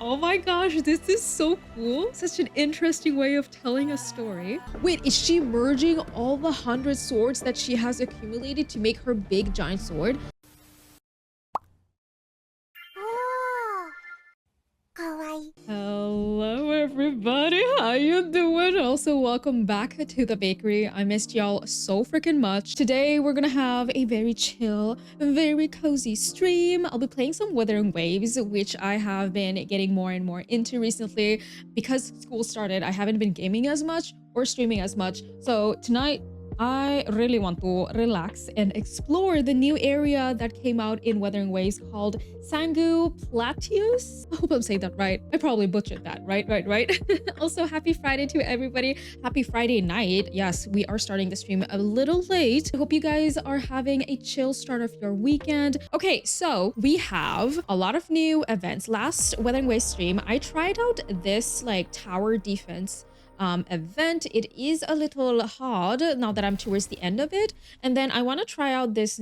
Oh my gosh, this is so cool. Such an interesting way of telling a story. Wait, is she merging all the 100 swords that she has accumulated to make her big giant sword? Hello everybody, how you doing? Also, welcome back to the bakery. I missed y'all so freaking much. Today we're gonna have a very chill, very cozy stream. I'll be playing some WutheringWaves, which I have been getting more and more into recently. Because school started, I haven't been gaming as much or streaming as much. So tonight I really want to relax and explore the new area that came out in WutheringWaves called Sangu Plateaus. I hope I'm saying that right. I probably butchered that, right? Also, happy Friday to everybody. Happy Friday night. Yes, we are starting the stream a little late. I hope you guys are having a chill start of your weekend. Okay, so we have a lot of new events. Last WutheringWaves stream, I tried out this like tower defense event. It is a little hard now that I'm towards the end of it, and then I want to try out this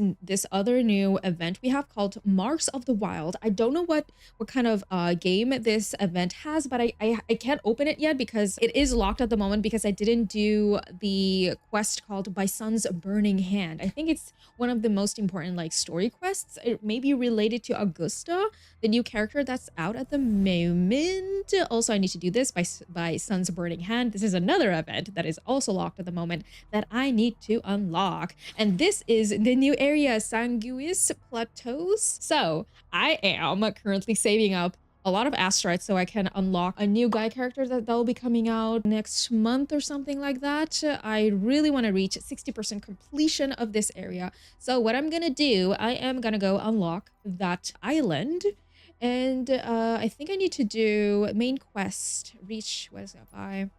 other new event we have called Marks of the Wild. I don't know what kind of game this event has, but I can't open it yet because it is locked at the moment because I didn't do the quest called By Sun's Burning Hand. I think it's one of the most important like story quests. It may be related to Augusta, the new character that's out at the moment. Also, I need to do this by Sun's Burning Hand. This is another event that is also locked at the moment that I need to unlock. And this is the new area, Sanguis Plateaus. So I am currently saving up a lot of asteroids so I can unlock a new guy character that'll be coming out next month or something like that. I really want to reach 60% completion of this area. So what I'm gonna do, I am gonna go unlock that island. And I think I need to do main quest, reach, what is that by?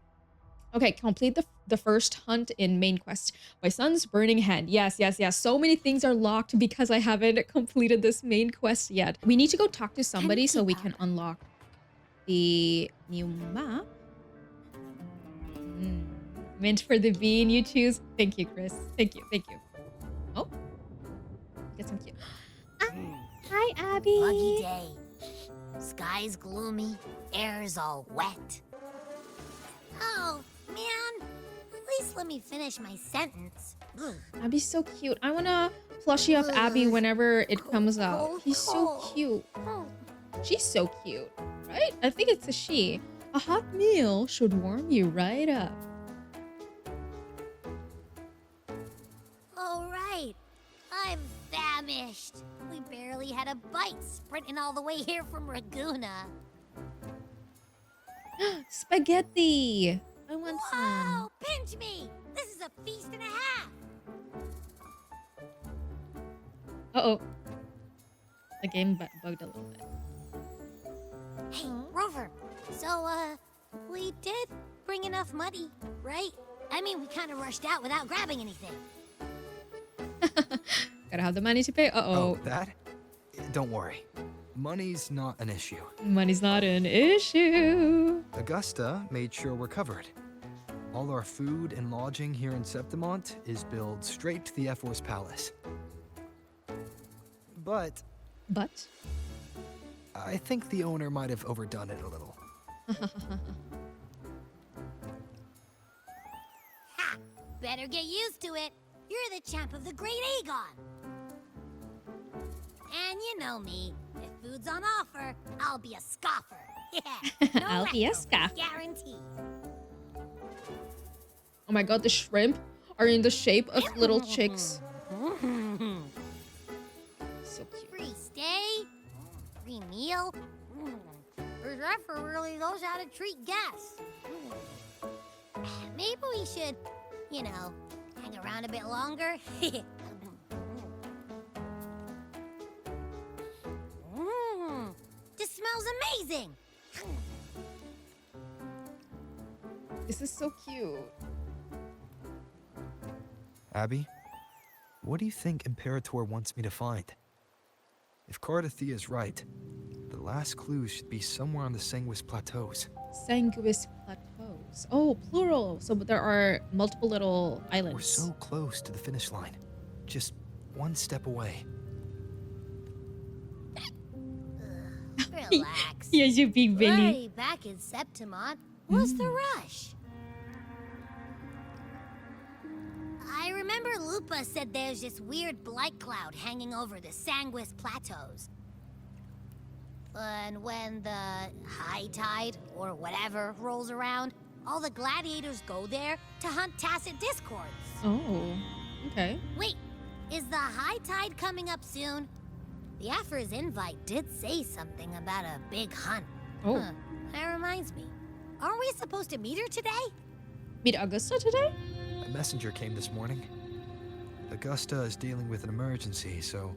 Okay, complete the first hunt in main quest by Sun's Burning Hand. Yes. So many things are locked because I haven't completed this main quest yet. We need to go talk to somebody so we can unlock the new map. Mint for the bean you choose. Thank you, Chris. Thank you. Oh, get some cute. Hi, Abby. Muggy day. Sky's gloomy. Air's all wet. Oh, man. At least let me finish my sentence. Abby's so cute. I want to plushie up Abby whenever it comes out. He's so cute. She's so cute, right? I think it's a she. A hot meal should warm you right up. All right. I'm famished. We barely had a bite sprinting all the way here from Laguna. Spaghetti! I want some. Wow! Pinch me! This is a feast and a half! Uh-oh. The game bugged a little bit. Hey, Rover. So, we did bring enough money, right? I mean, we kind of rushed out without grabbing anything. Gotta have the money to pay. Uh-oh. Oh, that? Don't worry. Money's not an issue. Money's not an issue. Augusta made sure we're covered. All our food and lodging here in Septimont is billed straight to the F-Force Palace. But I think the owner might have overdone it a little. Ha! Better get used to it. You're the champ of the Great Aegon. And you know me. If food's on offer, I'll be a scoffer. Yeah, no I'll be a leftovers, scoffer. guaranteed. Oh my god, the shrimp are in the shape of little chicks. So cute. Free stay, free meal. The Zephyr really knows how to treat guests. Maybe we should, you know, hang around a bit longer. This smells amazing. This is so cute. Abby, what do you think Imperator wants me to find? If Cardathia is right, the last clue should be somewhere on the Sanguis Plateaus. Sanguis Plateaus. Oh, plural. So there are multiple little islands. We're so close to the finish line. Just one step away. Relax. Here's your big We're belly. already back in Septimont. What's the rush? I remember Lupa said there's this weird blight cloud hanging over the Sanguis Plateaus. And when the high tide, or whatever, rolls around, all the gladiators go there to hunt tacit discords. Oh, okay. Wait, is the high tide coming up soon? The Afra's invite did say something about a big hunt. Oh. That reminds me. Aren't we supposed to meet her today? Meet Augusta today? A messenger came this morning. Augusta is dealing with an emergency, so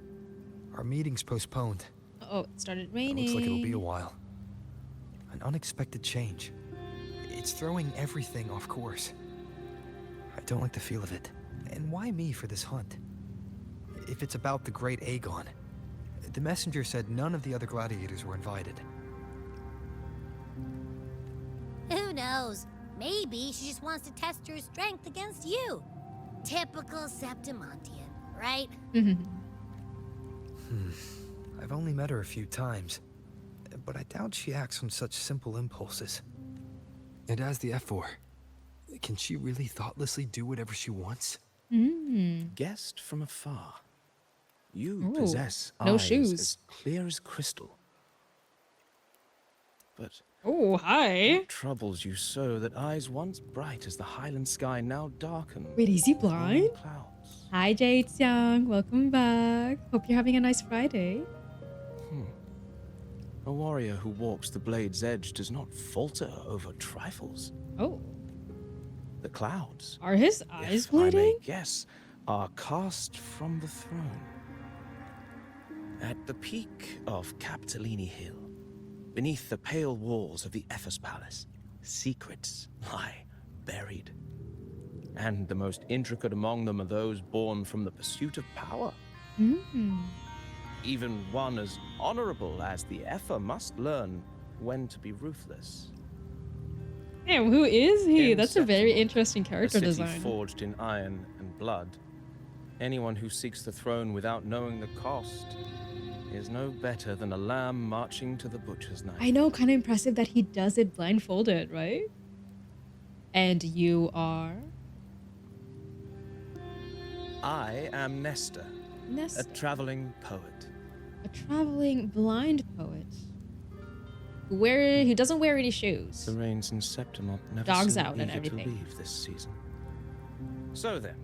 our meeting's postponed. Oh, it started It raining. looks like it'll be a while. An unexpected change. It's throwing everything off course. I don't like the feel of it. And why me for this hunt? If it's about the great Aegon. The messenger said none of the other gladiators were invited. Who knows? Maybe she just wants to test her strength against you. Typical Septimontian, right? I've only met her a few times, but I doubt she acts on such simple impulses. And as the F4, can she really thoughtlessly do whatever she wants? Guessed from afar. You Ooh, possess no eyes shoes. as clear as crystal. But Oh, hi. what troubles you so that eyes once bright as the highland sky now darken? Wait, is he with rolling blind? Clouds. Hi, Jade Young. Welcome back. Hope you're having a nice Friday. A warrior who walks the blade's edge does not falter over trifles. Oh, The clouds, are his eyes if I may bleeding? guess, are cast from the throne. At the peak of Capitolini Hill, beneath the pale walls of the Ephes Palace, secrets lie buried. And the most intricate among them are those born from the pursuit of power. Even one as honorable as the Epher must learn when to be ruthless. Damn, who is he? In That's a very Septimont, interesting A character city design. forged in iron and blood. Anyone who seeks the throne without knowing the cost is no better than a lamb marching to the butcher's knife. I know, kind of impressive that he does it blindfolded, right? And you are? I am Nestor, a Nesta, traveling poet. a traveling blind poet. He doesn't wear any shoes. The rains in Septimont never Dogs seem out and eager to everything. leave this season. So then,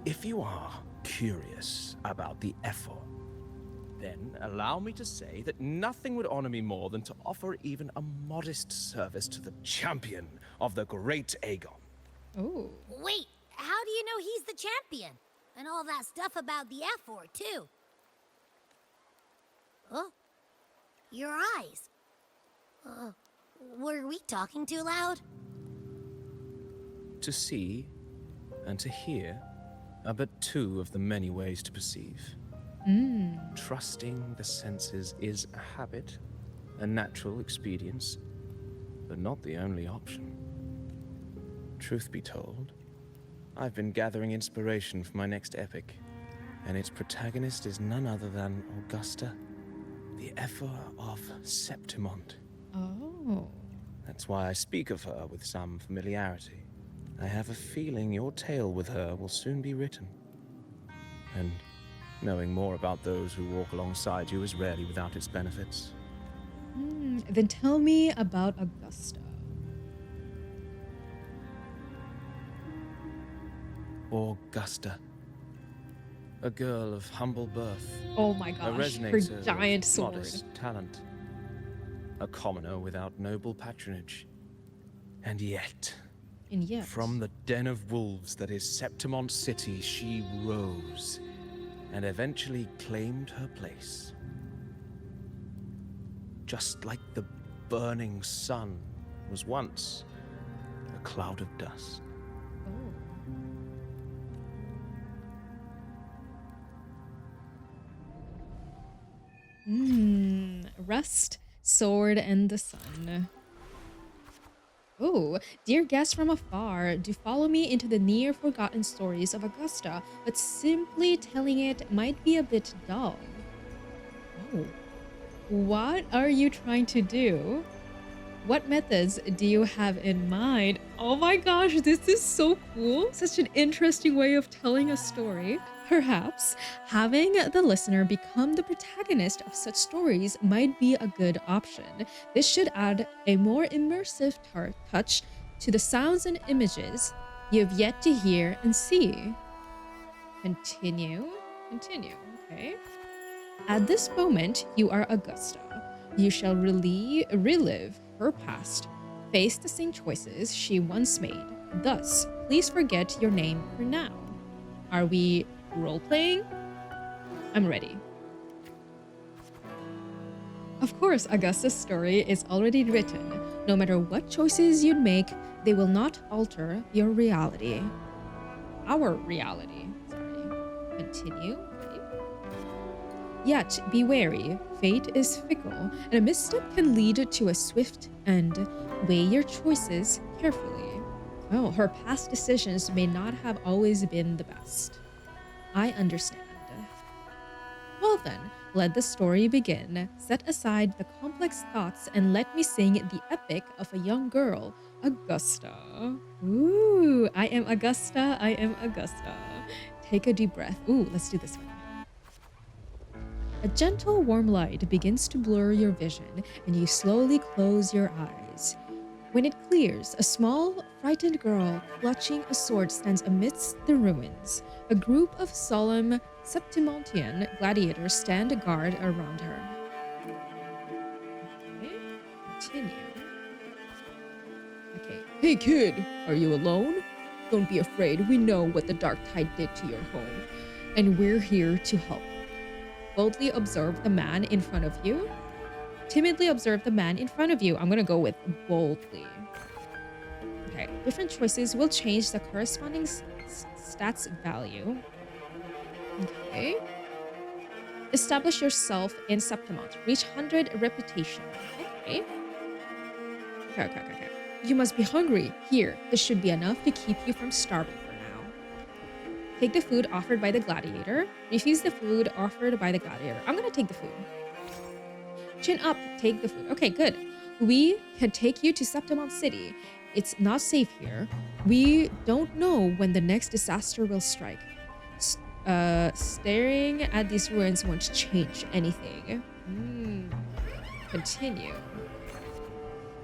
if you are curious about the Epher, then allow me to say that nothing would honor me more than to offer even a modest service to the champion of the great Aegon. Oh. Wait, how do you know he's the champion? And all that stuff about the F4, too. Oh, your eyes. Were we talking too loud? To see and to hear are but two of the many ways to perceive. Trusting the senses is a habit, a natural expedience, but not the only option. Truth be told, I've been gathering inspiration for my next epic, and its protagonist is none other than Augusta, the Epher of Septimont. Oh. That's why I speak of her with some familiarity. I have a feeling your tale with her will soon be written. And knowing more about those who walk alongside you is rarely without its benefits. Then tell me about Augusta. Augusta. A girl of humble birth. Oh my A gosh, her resonator of giant sword. modest talent. A commoner without noble patronage. And yet, And yet, from the den of wolves that is Septimont City, she rose and eventually claimed her place. Just like the burning sun was once a cloud of dust. Rust, sword, and the sun. Oh, dear guests from afar, do follow me into the near forgotten stories of Augusta, but simply telling it might be a bit dull. Oh, what are you trying to do? What methods do you have in mind? Oh my gosh, this is so cool. Such an interesting way of telling a story. Perhaps having the listener become the protagonist of such stories might be a good option. This should add a more immersive touch to the sounds and images you have yet to hear and see. Continue. Okay. At this moment, you are Augusta. You shall relive her past, face the same choices she once made. Thus, please forget your name for now. Are we role-playing? I'm ready. Of course, Augusta's story is already written. No matter what choices you'd make, they will not alter your reality. Our reality. Sorry. Continue. Yet, be wary. Fate is fickle, and a misstep can lead to a swift end. Weigh your choices carefully. Oh, her past decisions may not have always been the best. I understand. Well then, let the story begin. Set aside the complex thoughts and let me sing the epic of a young girl, Augusta. Ooh, I am Augusta, I am Augusta. Take a deep breath. Ooh, let's do this one. A gentle, warm light begins to blur your vision, and you slowly close your eyes. When it clears, a small, frightened girl clutching a sword stands amidst the ruins. A group of solemn Septimontian gladiators stand guard around her. Okay, continue. Okay. Hey kid, are you alone? Don't be afraid, we know what the Dark Tide did to your home, and we're here to help. Boldly observe the man in front of you. Timidly observe the man in front of you. I'm gonna go with boldly. Okay, different choices will change the corresponding stats value. Okay. Establish yourself in Septimont. Reach 100 reputation. Okay. Okay. You must be hungry. Here, this should be enough to keep you from starving. Take the food offered by the gladiator. Refuse the food offered by the gladiator. I'm gonna take the food. Chin up, take the food. Okay, good. We can take you to Septimont City. It's not safe here. We don't know when the next disaster will strike. Staring at these ruins won't change anything. Continue.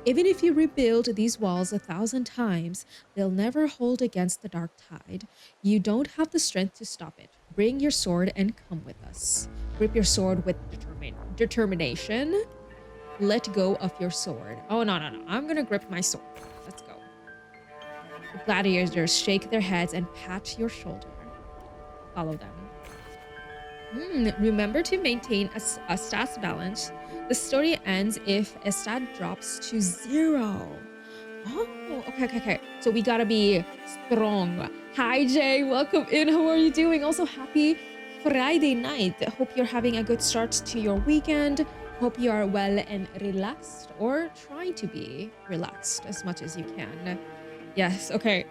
Even if you rebuild these walls 1,000 times, they'll never hold against the Dark Tide. You don't have the strength to stop it. Bring your sword and come with us. Grip your sword with determination. Let go of your sword. Oh, no. I'm gonna grip my sword. Let's go. The gladiators shake their heads and pat your shoulder. Follow them. Remember to maintain a stats balance. The story ends if a stat drops to 0. Oh, okay. So we gotta be strong. Hi, Jay. Welcome in. How are you doing? Also, happy Friday night. Hope you're having a good start to your weekend. Hope you are well and relaxed, or trying to be relaxed as much as you can. Yes, okay.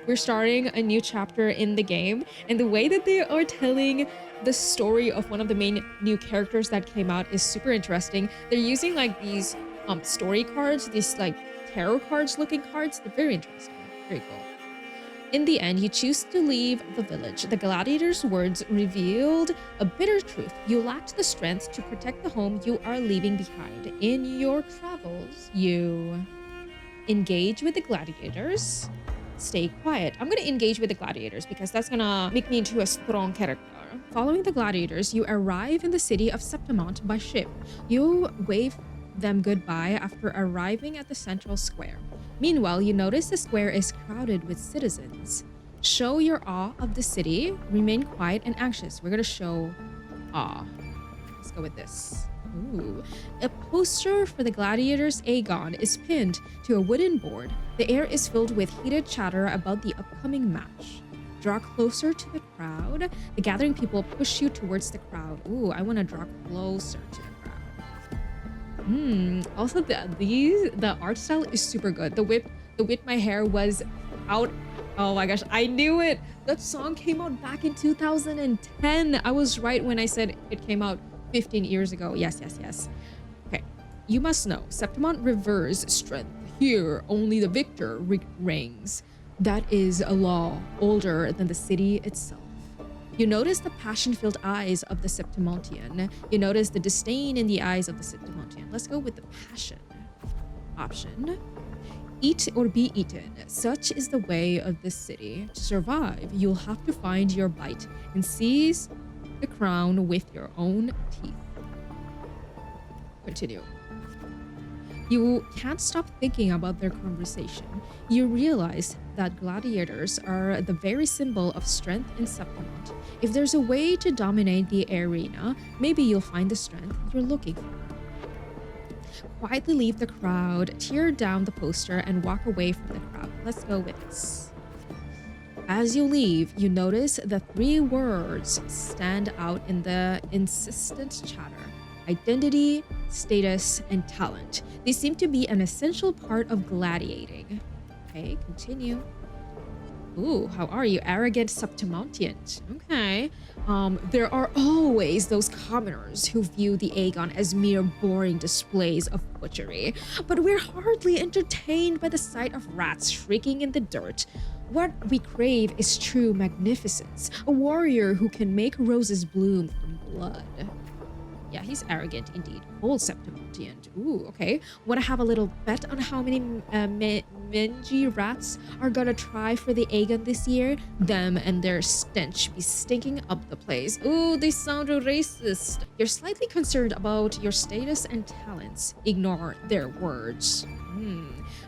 We're starting a new chapter in the game, and the way that they are telling the story of one of the main new characters that came out is super interesting. They're using like these story cards, these like tarot cards looking cards. They're very interesting. Very cool. In the end, you choose to leave the village. The gladiator's words revealed a bitter truth. You lacked the strength to protect the home you are leaving behind. In your travels, you engage with the gladiators. Stay quiet. I'm gonna engage with the gladiators because that's gonna make me into a strong character. Following the gladiators, you arrive in the city of Septimont by ship. You wave them goodbye after arriving at the central square. Meanwhile, you notice the square is crowded with citizens. Show your awe of the city. Remain quiet and anxious. We're gonna show awe. Let's go with this. Ooh. A poster for the gladiators Aegon is pinned to a wooden board. The air is filled with heated chatter about the upcoming match. Draw closer to the crowd. The gathering people push you towards the crowd. Ooh, I want to draw closer to the crowd. Also, the art style is super good. The whip, The With My Hair was out. Oh my gosh, I knew it. That song came out back in 2010. I was right when I said it came out 15 years ago. Yes. Okay, you must know, Septimont reveres strength. Here, only the victor reigns. That is a law older than the city itself. You notice the passion-filled eyes of the Septimontian. You notice the disdain in the eyes of the Septimontian. Let's go with the passion option. Eat or be eaten. Such is the way of this city. To survive, you'll have to find your bite and seize the crown with your own teeth. Continue. You can't stop thinking about their conversation. You realize that gladiators are the very symbol of strength in Septimont. If there's a way to dominate the arena, maybe you'll find the strength you're looking for. Quietly leave the crowd, tear down the poster, and walk away from the crowd. Let's go with this. As you leave, you notice the 3 words stand out in the insistent chatter. Identity, status, and talent. They seem to be an essential part of gladiating. Okay, continue. Ooh, how are you? Arrogant Septimontian. Okay. There are always those commoners who view the Aegon as mere boring displays of butchery, but we're hardly entertained by the sight of rats shrieking in the dirt. What we crave is true magnificence, a warrior who can make roses bloom from blood. Yeah, he's arrogant indeed. Old Septimontian. Ooh, okay. Want to have a little bet on how many mangy rats are gonna try for the Aegon this year? Them and their stench be stinking up the place. Ooh, they sound racist. You're slightly concerned about your status and talents. Ignore their words.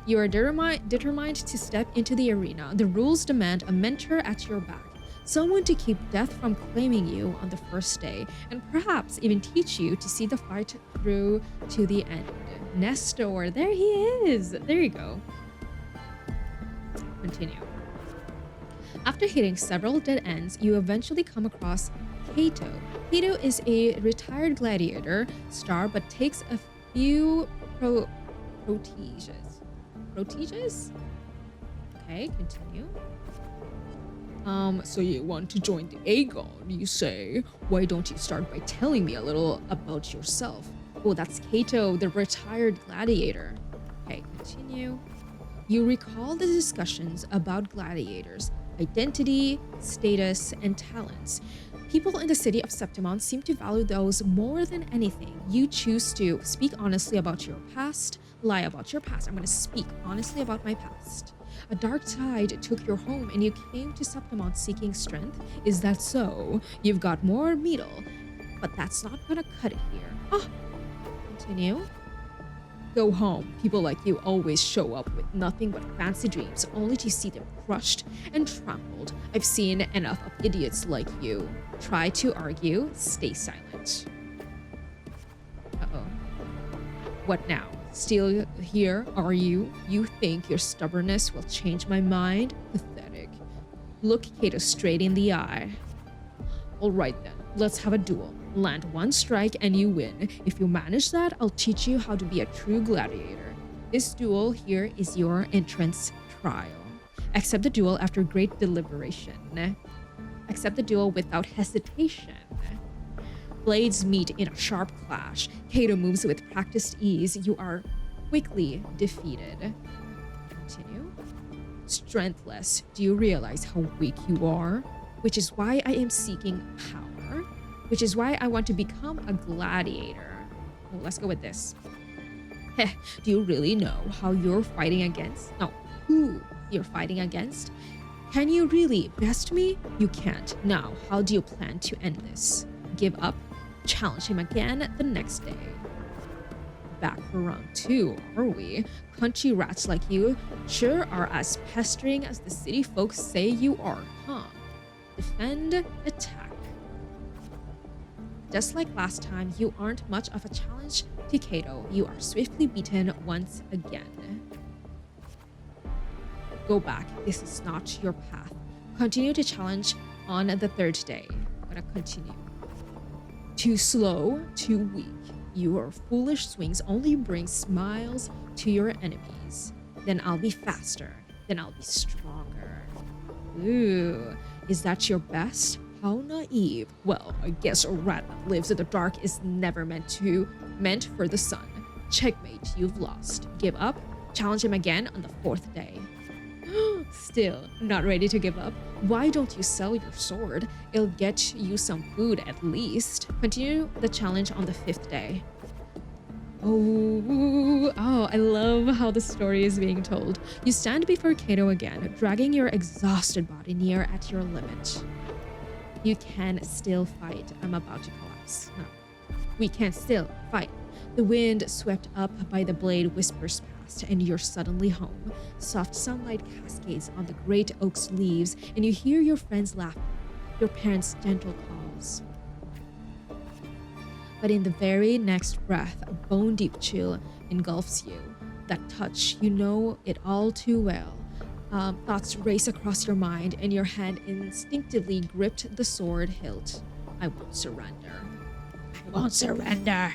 You are determined to step into the arena. The rules demand a mentor at your back. Someone to keep death from claiming you on the first day, and perhaps even teach you to see the fight through to the end. Nestor, there he is. There you go. Continue. After hitting several dead ends, you eventually come across Cato. Cato is a retired gladiator star, but takes a few proteges. Okay, continue. So you want to join the Aegon, you say? Why don't you start by telling me a little about yourself? Oh, that's Cato, the retired gladiator. Okay, continue. You recall the discussions about gladiators, identity, status, and talents. People in the city of Septimont seem to value those more than anything. You choose to speak honestly about your past, lie about your past. I'm going to speak honestly about my past. A dark tide took your home and you came to Septimont seeking strength. Is that so? You've got more metal, but that's not gonna cut it here. Oh, continue. Go home. People like you always show up with nothing but fancy dreams, only to see them crushed and trampled. I've seen enough of idiots like you. Try to argue, stay silent. Uh-oh. What now? Still here, are you? You think your stubbornness will change my mind? Pathetic. Look Cato straight in the eye. All right then, let's have a duel. Land one strike and you win. If you manage that, I'll teach you how to be a true gladiator. This duel here is your entrance trial. Accept the duel after great deliberation. Accept the duel without hesitation. Blades meet in a sharp clash. Cato moves with practiced ease. You are quickly defeated. Continue. Strengthless. Do you realize how weak you are? Which is why I am seeking power. Which is why I want to become a gladiator. Oh, let's go with this. Heh, do you really know how you're fighting against? No, who you're fighting against? Can you really best me? You can't. Now, how do you plan to end this? Give up? Challenge him again the next day. Back for round 2, are we? Country rats like you sure are as pestering as the city folks say you are, huh? Defend, attack. Just like last time, you aren't much of a challenge to Cato. You are swiftly beaten once again. Go back. This is not your path. Continue to challenge on the 3rd day. I'm gonna continue. Too slow, too weak. Your foolish swings only bring smiles to your enemies. Then I'll be faster. Then I'll be stronger. Ooh, is that your best? How naive. Well, I guess a rat that lives in the dark is never meant for the sun. Checkmate, you've lost. Give up? Challenge him again on the 4th day. Still not ready to give up? Why don't you sell your sword? It'll get you some food at least. Continue the challenge on the 5th day. Oh, I love how the story is being told. You stand before Kato again, dragging your exhausted body near at your limit. You can still fight. I'm about to collapse. No. We can still fight. The wind swept up by the blade whispers past, and you're suddenly home. Soft sunlight cascades on the great oak's leaves, and you hear your friends laughing, your parents' gentle calls. But in the very next breath, a bone-deep chill engulfs you. That touch, you know it all too well. Thoughts race across your mind, and your hand instinctively gripped the sword hilt. I won't surrender. I won't surrender.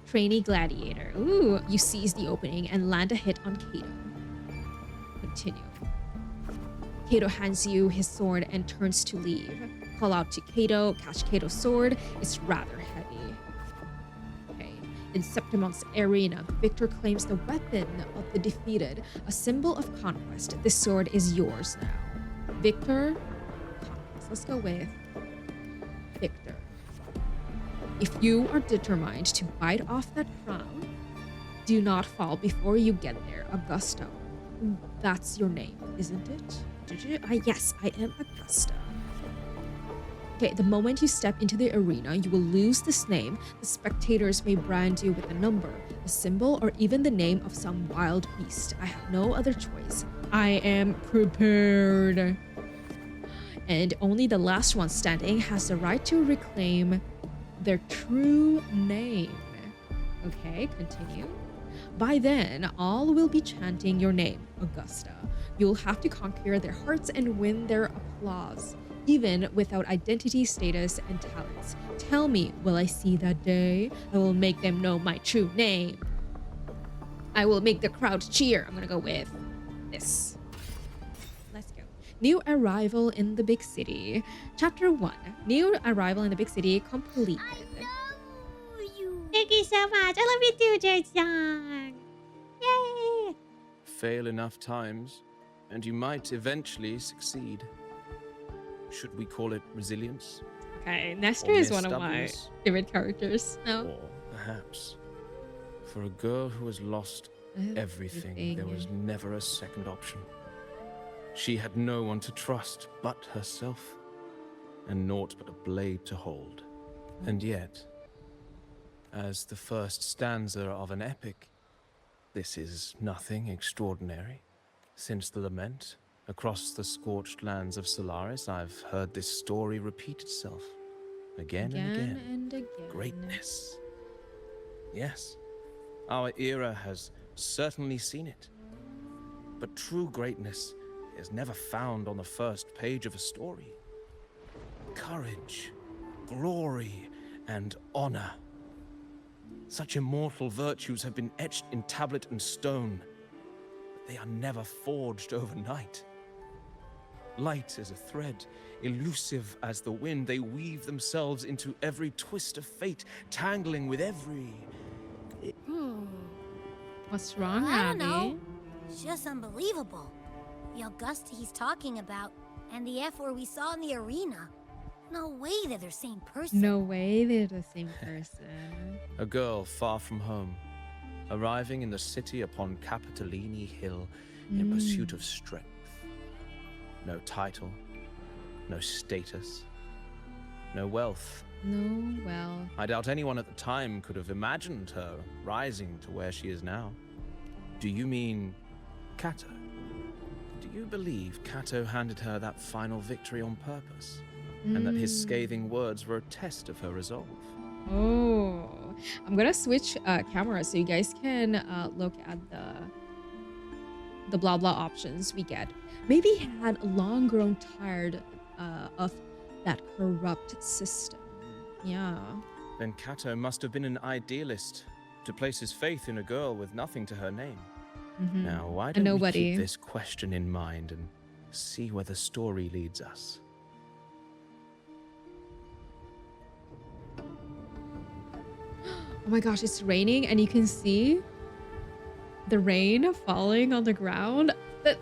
Trainee gladiator. Ooh, you seize the opening and land a hit on Kato. Continue. Kato hands you his sword and turns to leave. Call out to Kato, catch Kato's sword. It's rather heavy. Okay. In Septimon's arena, Victor claims the weapon of the defeated, a symbol of conquest. This sword is yours now. Victor, conquest. Let's go with Victor. If you are determined to bite off that crown, do not fall before you get there, Augusta. That's your name, isn't it? Did you? Yes, I am Augusta. Okay, the moment you step into the arena, you will lose this name. The spectators may brand you with a number, a symbol, or even the name of some wild beast. I have no other choice. I am prepared. And only the last one standing has the right to reclaim their true name. Okay, continue. By then, all will be chanting your name, Augusta. You'll have to conquer their hearts and win their applause, even without identity, status, and talents. Tell me, will I see that day? I will make them know my true name. I will make the crowd cheer. I'm gonna go with this. Let's go. New arrival in the big city. Chapter 1. New arrival in the big city completed. I love you. Thank you so much. I love you too, Jade-san. Yay! Fail enough times, and you might eventually succeed. Should we call it resilience? Okay, Nestor Or is mere one of my stubbornness? favorite characters. No. Or perhaps, for a girl who has lost everything, there was never a second option. She had no one to trust but herself, and naught but a blade to hold. And yet, as the first stanza of an epic, this is nothing extraordinary. Since the lament, across the scorched lands of Solaris, I've heard this story repeat itself, again and again. and again. Greatness. Yes, our era has certainly seen it. But true greatness is never found on the first page of a story. Courage, glory, and honor. Such immortal virtues have been etched in tablet and stone, but they are never forged overnight. Light as a thread, elusive as the wind, they weave themselves into every twist of fate, tangling with every... What's wrong, I Abby? don't know. It's just unbelievable. The Augusta he's talking about, and the F where we saw in the arena. No way they're the same person. No way they're the same person. A girl far from home, arriving in the city upon Capitolini Hill in pursuit of strength. No title, no status, no wealth. No, well. I doubt anyone at the time could have imagined her rising to where she is now. Do you mean Kato? Do you believe Kato handed her that final victory on purpose? And that his scathing words were a test of her resolve? Oh, I'm gonna switch cameras so you guys can look at the blah blah options we get. Maybe he had long grown tired of that corrupt system. Yeah. Then Kato must have been an idealist to place his faith in a girl with nothing to her name. Now, why A don't we nobody. keep this question in mind and see where the story leads us? Oh my gosh, it's raining and you can see the rain falling on the ground. The,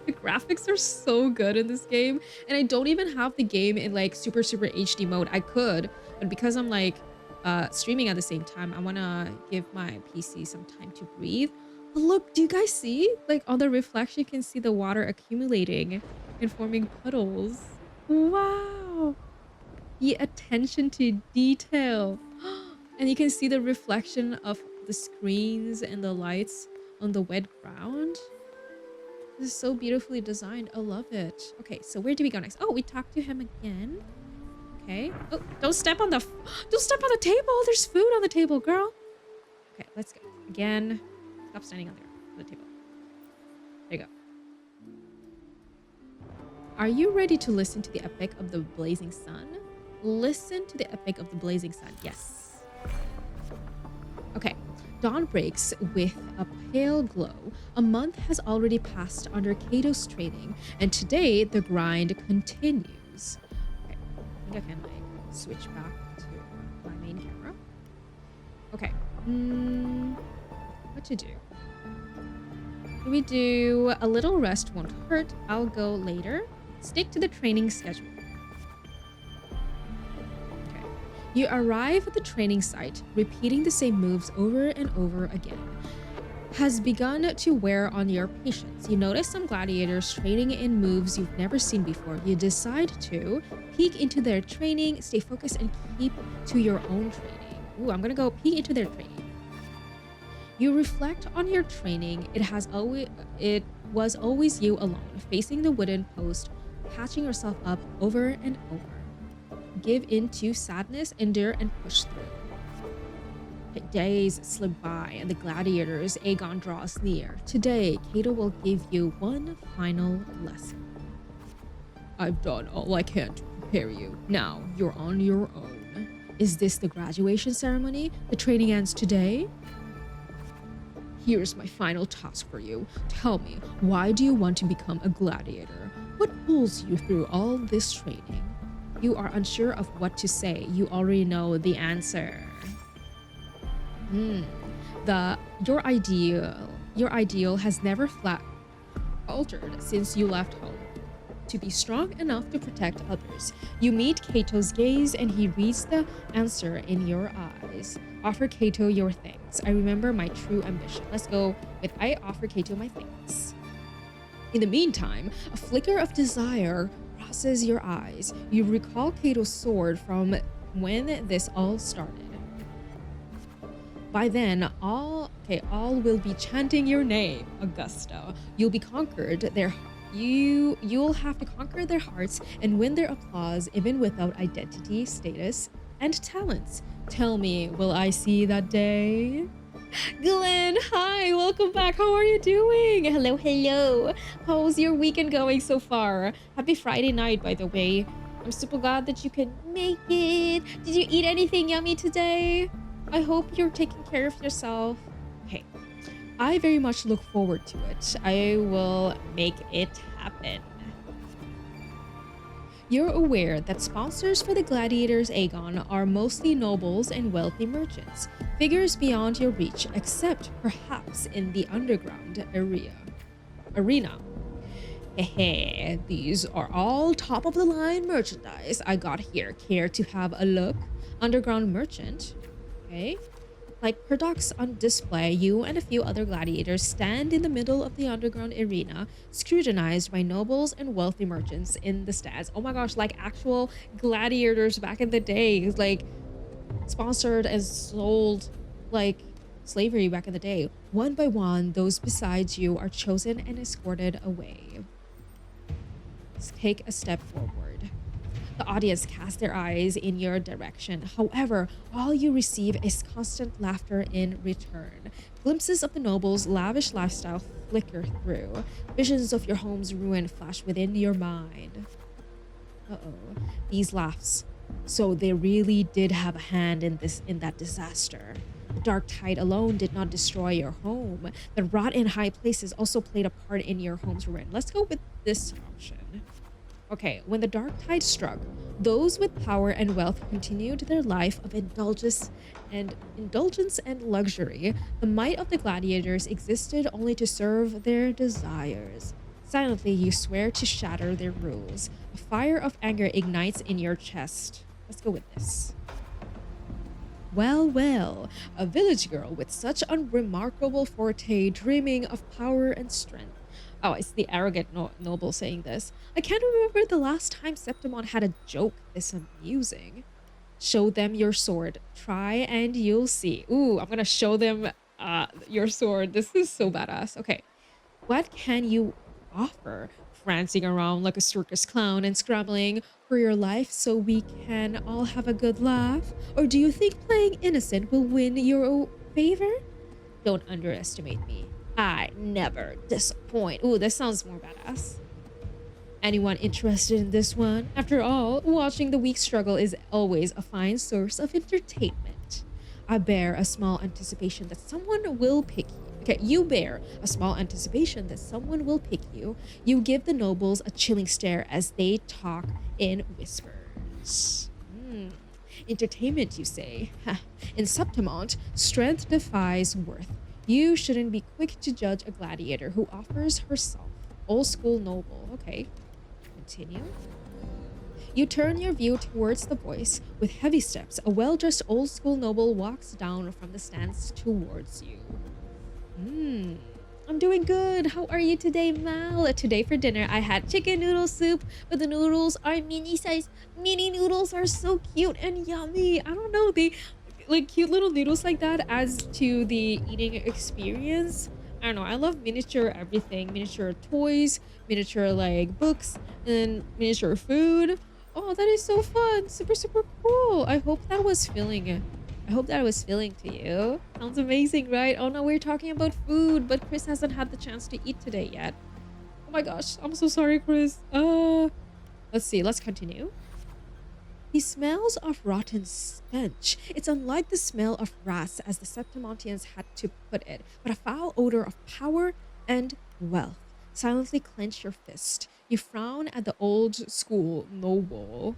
the graphics are so good in this game. And I don't even have the game in like super HD mode. I could, but because I'm like streaming at the same time, I want to give my PC some time to breathe. But look, do you guys see? Like on the reflection, you can see the water accumulating and forming puddles. Wow. The attention to detail. And you can see the reflection of the screens and the lights on the wet ground. This is so beautifully designed. I love it. Okay, so where do we go next? Oh, we talked to him again. Okay. Oh, don't step on the table. There's food on the table, girl. Okay, let's go. Again. Stop standing on the table. There you go. Are you ready to listen to the epic of the blazing sun? Listen to the epic of the blazing sun. Yes. Okay. Dawn breaks with a pale glow. A month has already passed under Kato's training, and today the grind continues. Okay, I think I can like switch back to my main camera. Okay. What to do? Do we do a little rest won't hurt? I'll go later. Stick to the training schedule. You arrive at the training site, repeating the same moves over and over again. Has begun to wear on your patience. You notice some gladiators training in moves you've never seen before. You decide to peek into their training, stay focused, and keep to your own training. Ooh, I'm gonna go peek into their training. You reflect on your training. It was always you alone, facing the wooden post, patching yourself up over and over. Give in to sadness, endure, and push through. Days slip by, and the gladiators' Aegon draws near. Today, Kato will give you one final lesson. I've done all I can to prepare you. Now, you're on your own. Is this the graduation ceremony? The training ends today? Here's my final task for you. Tell me, why do you want to become a gladiator? What pulls you through all this training? You are unsure of what to say. You already know the answer. Your ideal has never altered since you left home. To be strong enough to protect others. You meet Kato's gaze and he reads the answer in your eyes. Offer Kato your thanks. I remember my true ambition. Let's go with I offer Kato my thanks. In the meantime, a flicker of desire crosses your eyes. You recall Kato's sword from when this all started. By then, all will be chanting your name, Augusta. You'll be conquered. You'll have to conquer their hearts and win their applause, even without identity, status, and talents. Tell me, will I see that day? Glenn, hi, welcome back. How are you doing? Hello, hello. How's your weekend going so far? Happy Friday night, by the way. I'm super glad that you can make it. Did you eat anything yummy today? I hope you're taking care of yourself. Okay, I very much look forward to it. I will make it happen. You're aware that sponsors for the Gladiators Aegon are mostly nobles and wealthy merchants, figures beyond your reach, except perhaps in the underground arena. Hehe, these are all top-of-the-line merchandise I got here. Care to have a look? Underground merchant? Okay. Like products on display, you and a few other gladiators stand in the middle of the underground arena, scrutinized by nobles and wealthy merchants in the stands. Oh my gosh, like actual gladiators back in the day, like sponsored and sold like slavery back in the day. One by one, those beside you are chosen and escorted away. Let's take a step forward. The audience cast their eyes in your direction. However, all you receive is constant laughter in return. Glimpses of the nobles' lavish lifestyle flicker through. Visions of your home's ruin flash within your mind. Uh-oh. These laughs So they really did have a hand in that disaster. The dark tide alone did not destroy your home. The rot in high places also played a part in your home's ruin. Let's go with this option. Okay, when the dark tide struck, those with power and wealth continued their life of indulgence and luxury. The might of the gladiators existed only to serve their desires. Silently, you swear to shatter their rules. A fire of anger ignites in your chest. Let's go with this. Well, well, a village girl with such unremarkable forte, dreaming of power and strength. Oh, it's the arrogant noble saying this. I can't remember the last time Septimon had a joke this amusing. Show them your sword. Try and you'll see. Ooh, I'm gonna show them your sword. This is so badass. Okay, what can you offer? Prancing around like a circus clown and scrambling for your life so we can all have a good laugh? Or do you think playing innocent will win your favor? Don't underestimate me. I never disappoint. Ooh, this sounds more badass. Anyone interested in this one? After all, watching the weak struggle is always a fine source of entertainment. I bear a small anticipation that someone will pick you. Okay, you bear a small anticipation that someone will pick you. You give the nobles a chilling stare as they talk in whispers. Entertainment, you say? In Septimont, strength defies worth. You shouldn't be quick to judge a gladiator who offers herself. Old school noble. Okay, continue. You turn your view towards the voice. With heavy steps, a well-dressed old school noble walks down from the stands towards you. I'm doing good. How are you today, Mal? Today for dinner, I had chicken noodle soup, but the noodles are mini size. Mini noodles are so cute and yummy. I don't know, they like cute little noodles like that adds to the eating experience. I don't know. I love miniature everything, miniature toys, miniature like books, and miniature food. Oh, that is so fun. Super, super cool. I hope that was filling to you. Sounds amazing, right? Oh no, we're talking about food, but Chris hasn't had the chance to eat today yet. Oh my gosh, I'm so sorry, Chris. Let's see, let's continue. He smells of rotten stench. It's unlike the smell of rats, as the Septimontians had to put it, but a foul odor of power and wealth. Silently clench your fist. You frown at the old school noble.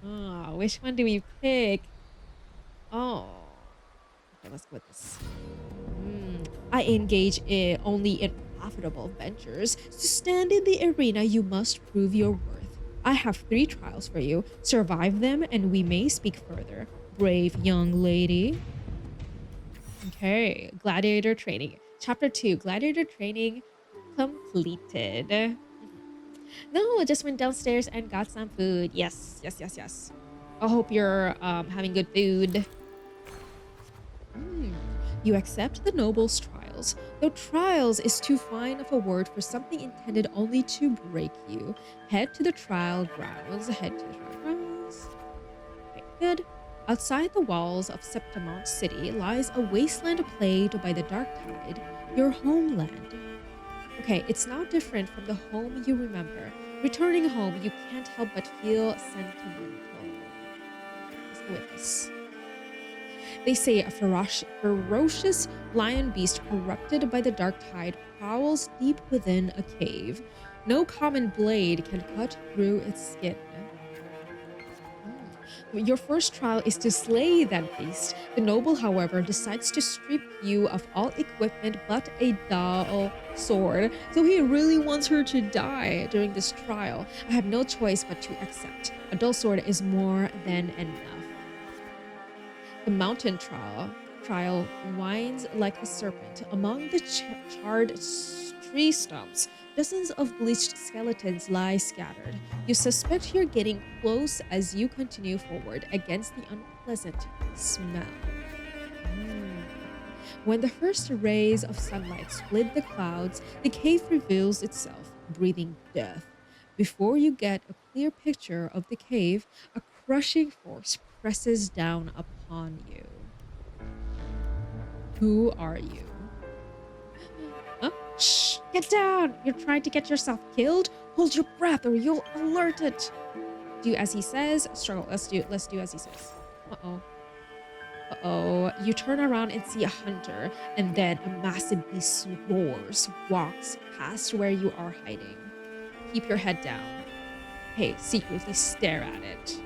Which one do we pick? Oh, okay, let's go with this. I engage only in profitable ventures. To stand in the arena, you must prove your worth. I have 3 trials for you. Survive them and we may speak further. Brave young lady. Okay, gladiator training. Chapter 2, gladiator training completed. No, I just went downstairs and got some food. Yes. I hope you're having good food. You accept the noble's trials, though trials is too fine of a word for something intended only to break you. Head to the trial grounds. Okay, good. Outside the walls of Septimont City lies a wasteland plagued by the dark tide, your homeland. Okay, it's now different from the home you remember. Returning home, you can't help but feel sentimental. Let's go with this. They say a ferocious lion beast corrupted by the dark tide prowls deep within a cave. No common blade can cut through its skin. Your first trial is to slay that beast. The noble, however, decides to strip you of all equipment but a dull sword. So he really wants her to die during this trial. I have no choice but to accept. A dull sword is more than enough. The mountain trial winds like a serpent. Among the charred tree stumps, dozens of bleached skeletons lie scattered. You suspect you're getting close as you continue forward against the unpleasant smell. When the first rays of sunlight split the clouds, the cave reveals itself, breathing death. Before you get a clear picture of the cave, a crushing force presses down upon you. Who are you? Huh? Shh! Get down! You're trying to get yourself killed? Hold your breath or you'll alert it. do as he says. Struggle. Let's do as he says. Uh-oh. Uh-oh. You turn around and see a hunter, and then a massive beast roars, walks past where you are hiding. Keep your head down. Hey, secretly stare at it.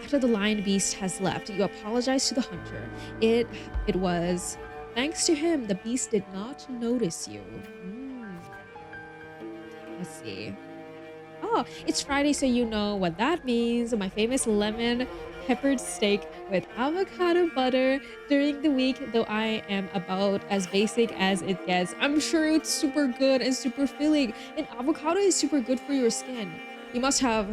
After the lion beast has left, you apologize to the hunter. It was thanks to him the beast did not notice you. Let's see. Oh, it's Friday, so you know what that means. My famous lemon peppered steak with avocado butter during the week, though I am about as basic as it gets. I'm sure it's super good and super filling. And avocado is super good for your skin. You must have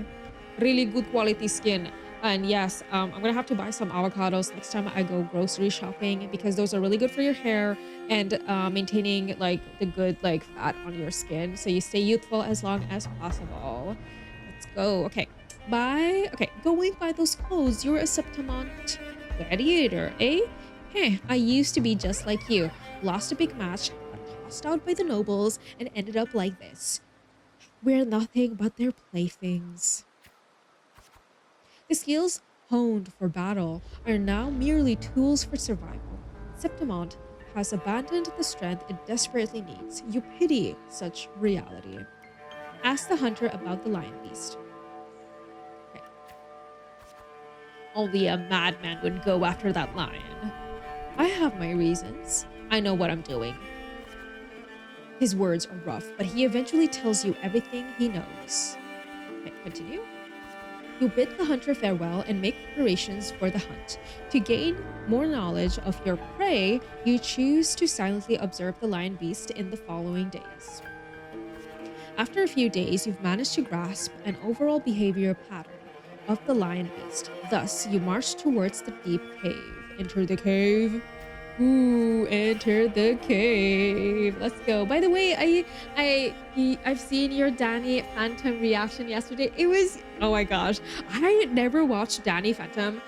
really good quality skin. And yes, I'm gonna have to buy some avocados next time I go grocery shopping, because those are really good for your hair and maintaining like the good like fat on your skin, so you stay youthful as long as possible. Let's go. Okay, bye. Okay, going by those clothes, you're a Septimont gladiator, eh? Hey, I used to be just like you. Lost a big match, got tossed out by the nobles, and ended up like this. We're nothing but their playthings. The skills honed for battle are now merely tools for survival. Septimont has abandoned the strength it desperately needs. You pity such reality. Ask the hunter about the lion beast. Okay. Only a madman would go after that lion. I have my reasons. I know what I'm doing. His words are rough, but he eventually tells you everything he knows. Okay, continue. You bid the hunter farewell and make preparations for the hunt. To gain more knowledge of your prey, you choose to silently observe the lion beast in the following days. After a few days, you've managed to grasp an overall behavior pattern of the lion beast. Thus, you march towards the deep cave. Enter the cave. Ooh, enter the cave. Let's go. By the way, I've seen your Danny Phantom reaction yesterday. It was, oh my gosh. I never watched Danny Phantom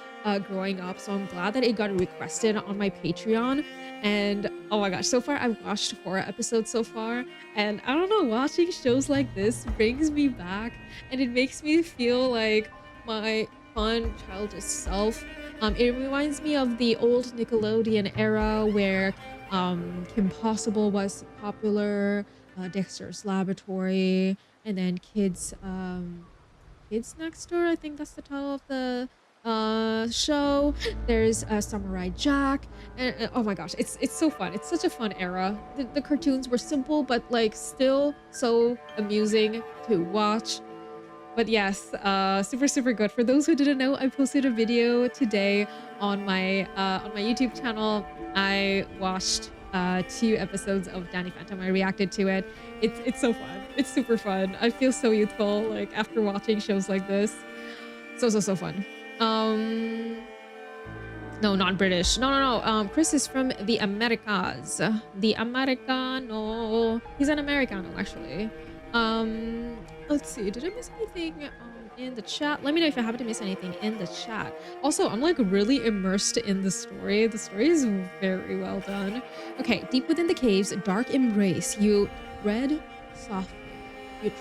growing up, so I'm glad that it got requested on my Patreon. And oh my gosh, so far I've watched 4 episodes so far, and I don't know, watching shows like this brings me back, and it makes me feel like my fun childish self. It reminds me of the old Nickelodeon era where Kim Possible was popular, Dexter's Laboratory, and then Kids Next Door. I think that's the title of the show. There's Samurai Jack, and oh my gosh, it's so fun. It's such a fun era. The cartoons were simple, but like still so amusing to watch. But yes, super good. For those who didn't know, I posted a video today on my YouTube channel. I watched 2 episodes of Danny Phantom. I reacted to it. It's so fun. It's super fun. I feel so youthful like after watching shows like this. So fun. No, not British. No. Chris is from the Americas. The Americano. He's an Americano actually. Let's see, did I miss anything in the chat? Let me know if I happen to miss anything in the chat. Also, I'm like really immersed in the story. The story is very well done. Okay, deep within the cave's dark embrace, you tread softly.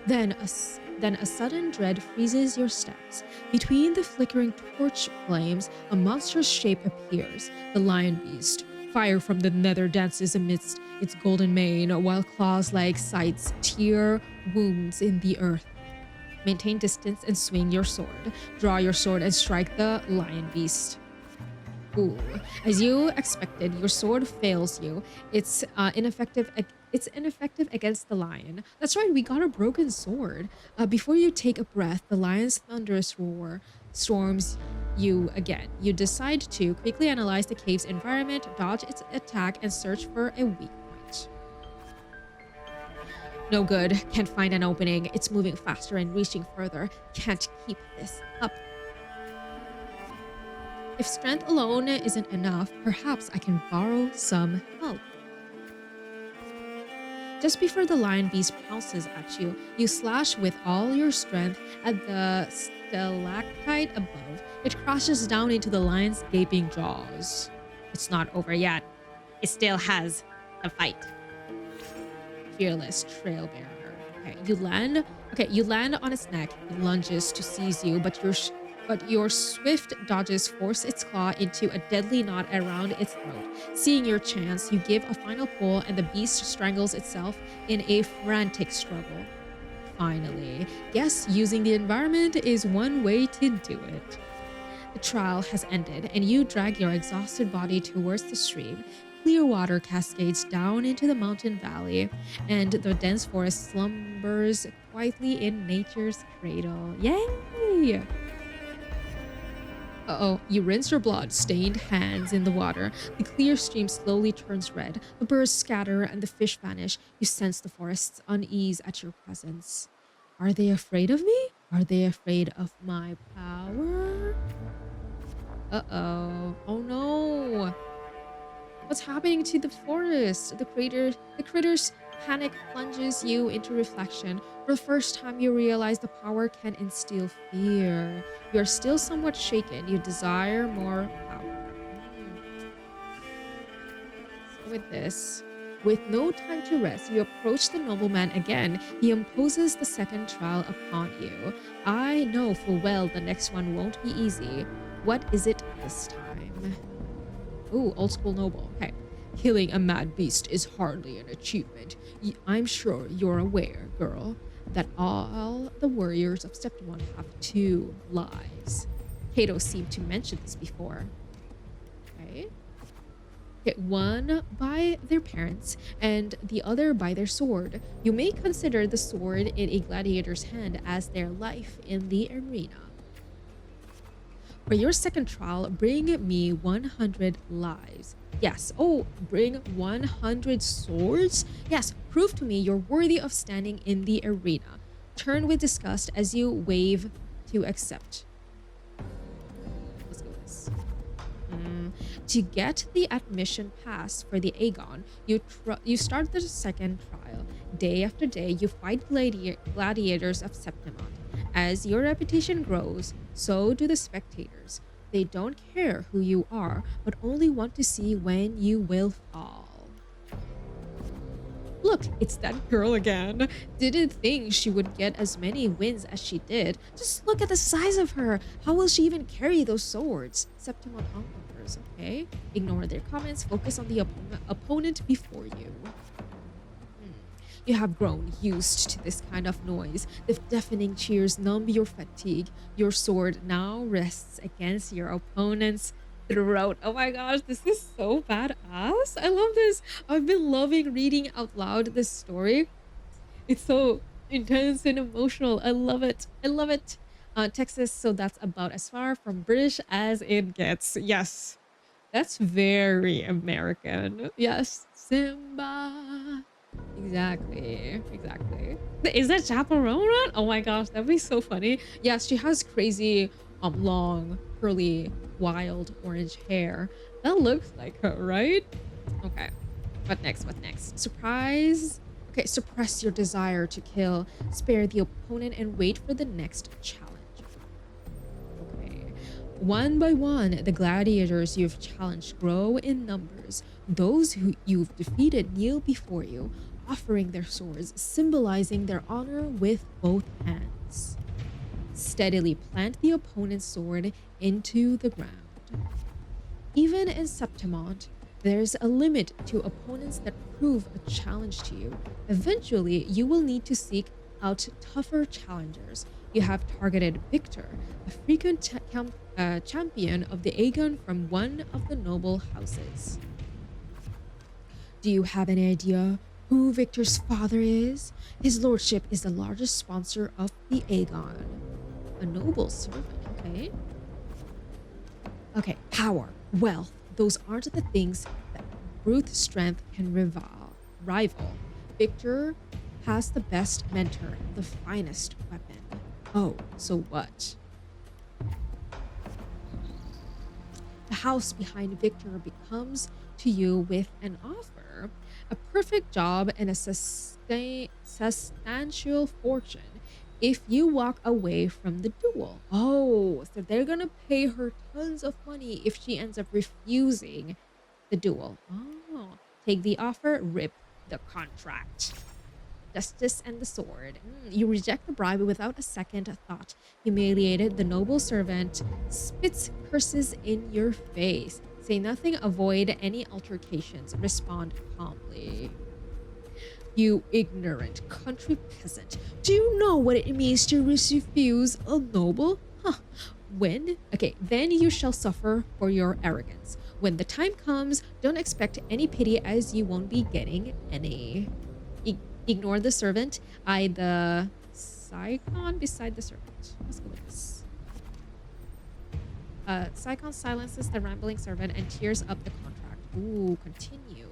Then a sudden dread freezes your steps. Between the flickering torch flames, a monstrous shape appears, the lion beast. Fire from the nether dances amidst its golden mane, while claws like scythes tear wounds in the earth. Maintain distance and swing your sword. Draw your sword and strike the lion beast. Ooh. As you expected, your sword fails you. It's ineffective against the lion. That's right, we got a broken sword. Before you take a breath, the lion's thunderous roar storms you again. You decide to quickly analyze the cave's environment, dodge its attack, and search for a weak point. No good. Can't find an opening. It's moving faster and reaching further. Can't keep this up. If strength alone isn't enough, perhaps I can borrow some help. Just before the lion beast pounces at you, you slash with all your strength at the stalactite above. It crashes down into the lion's gaping jaws. It's not over yet. It still has a fight. Fearless trailbearer. Okay, you land Okay, you land on its neck. It lunges to seize you, but your swift dodges force its claw into a deadly knot around its throat. Seeing your chance, you give a final pull, and the beast strangles itself in a frantic struggle. Finally, yes, using the environment is one way to do it. The trial has ended, and you drag your exhausted body towards the stream. Clear water cascades down into the mountain valley, and the dense forest slumbers quietly in nature's cradle. Yay! Uh-oh, you rinse your blood-stained hands in the water. The clear stream slowly turns red. The birds scatter and the fish vanish. You sense the forest's unease at your presence. Are they afraid of me? Are they afraid of my power? Uh-oh. Oh no. What's happening to the forest? The critters panic plunges you into reflection. For the first time, you realize the power can instill fear. You are still somewhat shaken. You desire more power. So with this, with no time to rest, you approach the nobleman again. He imposes the second trial upon you. I know full well the next one won't be easy. What is it this time? Ooh, old school noble. Okay. Killing a mad beast is hardly an achievement. I'm sure you're aware, girl, that all the warriors of Septimon have 2 lives. Cato seemed to mention this before. Okay. Okay, one by their parents and the other by their sword. You may consider the sword in a gladiator's hand as their life in the arena. For your second trial, bring me 100 lives. Yes. Oh, bring 100 swords? Yes. Prove to me you're worthy of standing in the arena. Turn with disgust as you wave to accept. Let's go with this. To get the admission pass for the Aegon, you start the second trial. Day after day, you fight gladiators of Septimon. As your reputation grows, so do the spectators. They don't care who you are, but only want to see when you will fall. Look, it's that girl again. Didn't think she would get as many wins as she did. Just look at the size of her. How will she even carry those swords? Septimon onlookers, okay? Ignore their comments. Focus on the opponent before you. You have grown used to this kind of noise. The deafening cheers numb your fatigue. Your sword now rests against your opponent's throat. Oh my gosh, this is so badass. I love this. I've been loving reading out loud this story. It's so intense and emotional. I love it. I love it. Texas, so that's about as far from British as it gets. Yes, that's very American. Yes, Simba. Exactly. Is that chaperone? Oh my gosh, that'd be so funny. Yes, she has crazy, long, curly, wild orange hair. That looks like her, right? Okay. What next? Surprise. Okay, suppress your desire to kill. Spare the opponent and wait for the next challenge. Okay. One by one, the gladiators you've challenged grow in numbers. Those who you've defeated kneel before you, offering their swords, symbolizing their honor with both hands. Steadily plant the opponent's sword into the ground. Even in Septimon, there's a limit to opponents that prove a challenge to you. Eventually, you will need to seek out tougher challengers. You have targeted Victor, a frequent champion of the Aegon from one of the noble houses. Do you have any idea who Victor's father is? His lordship is the largest sponsor of the Aegon. A noble servant, okay? Okay, power, wealth, those aren't the things that brute strength can rival. Victor has the best mentor, the finest weapon. Oh, so what? The house behind Victor becomes to you with an offer, a perfect job and a substantial fortune if you walk away from the duel. Oh, so they're gonna pay her tons of money if she ends up refusing the duel. Oh, take the offer, rip the contract. justice and the sword. You reject the bribe without a second thought. Humiliated, the noble servant spits curses in your face. Say nothing, avoid any altercations. Respond calmly. You ignorant country peasant. Do you know what it means to refuse a noble? Huh. Then you shall suffer for your arrogance. When the time comes, don't expect any pity as you won't be getting any. Ignore the servant. I the Psychon beside the servant. Let's go with this. Psychon silences the rambling servant and tears up the contract. Ooh, continue.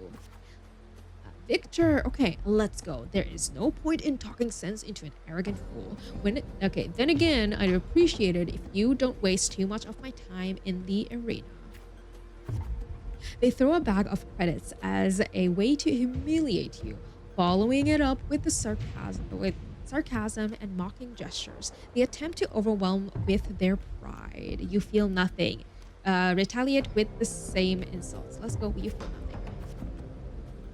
Victor, okay, let's go. There is no point in talking sense into an arrogant fool. Then again, I'd appreciate it if you don't waste too much of my time in the arena. They throw a bag of credits as a way to humiliate you, following it up with sarcasm and mocking gestures. They attempt to overwhelm with their pride. You feel nothing. Retaliate with the same insults. Let's go. You feel nothing.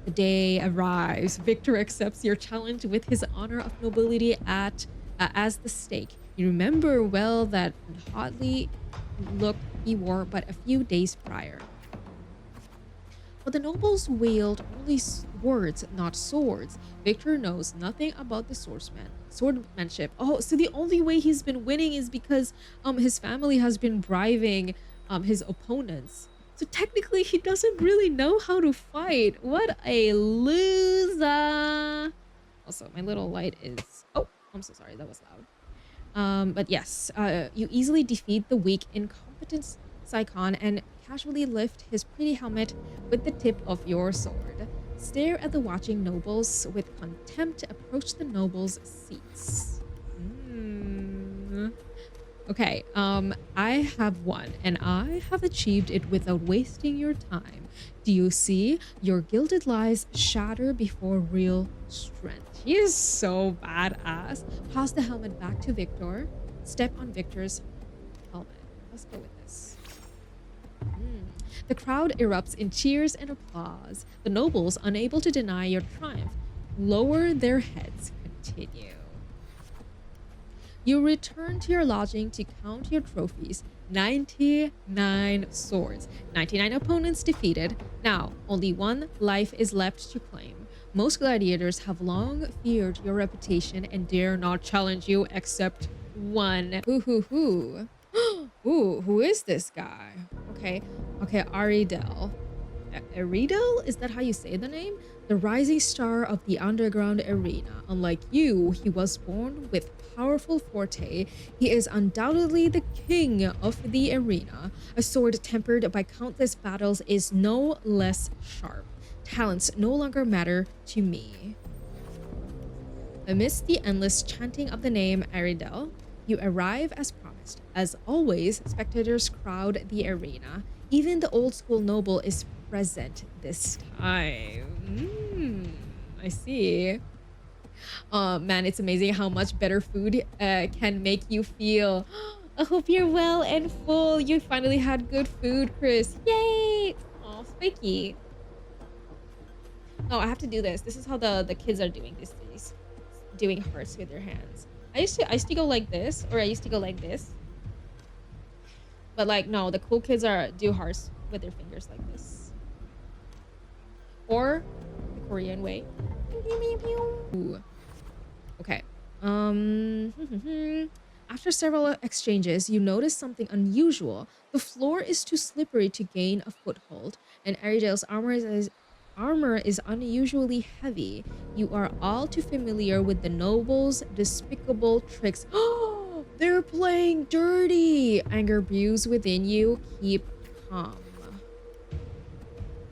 The day arrives. Victor accepts your challenge with his honor of nobility as the stake. You remember well that hotly look he wore but a few days prior. But the nobles wield only words, not swords. Victor knows nothing about the swordsmanship. Oh, so the only way he's been winning is because his family has been bribing his opponents. So technically, he doesn't really know how to fight. What a loser. Also, my little light is... Oh, I'm so sorry. That was loud. But yes, you easily defeat the weak, incompetent Psychon and casually lift his pretty helmet with the tip of your sword. Stare at the watching nobles with contempt. Approach the nobles' seats. Okay, I have won, and I have achieved it without wasting your time. Do you see? Your gilded lies shatter before real strength. He is so badass. Toss the helmet back to Victor. Step on Victor's helmet. Let's go with this. The crowd erupts in cheers and applause. The nobles, unable to deny your triumph, lower their heads. Continue. You return to your lodging to count your trophies. 99 swords. 99 opponents defeated. Now, only one life is left to claim. Most gladiators have long feared your reputation and dare not challenge you except one. Ooh, who is this guy? Okay, Aridel. Aridel? Is that how you say the name? The rising star of the underground arena. Unlike you, he was born with powerful forte. He is undoubtedly the king of the arena. A sword tempered by countless battles is no less sharp. Talents no longer matter to me. Amidst the endless chanting of the name Aridel, you arrive as promised. As always, spectators crowd the arena. Even the old school noble is present this time. I see. Man, it's amazing how much better food can make you feel. I hope you're well and full. You finally had good food, Chris. Yay! Oh, spiky. No, I have to do this. This is how the kids are doing these days. Doing hearts with their hands. I used to go like this, or I used to go like this. But like, no, the cool kids do hearts with their fingers like this. Or the Korean way. Ooh. Okay. After several exchanges, you notice something unusual. The floor is too slippery to gain a foothold, and Aridel's armor is unusually heavy. You are all too familiar with the nobles' despicable tricks. Oh, they're playing dirty! Anger brews within you. Keep calm.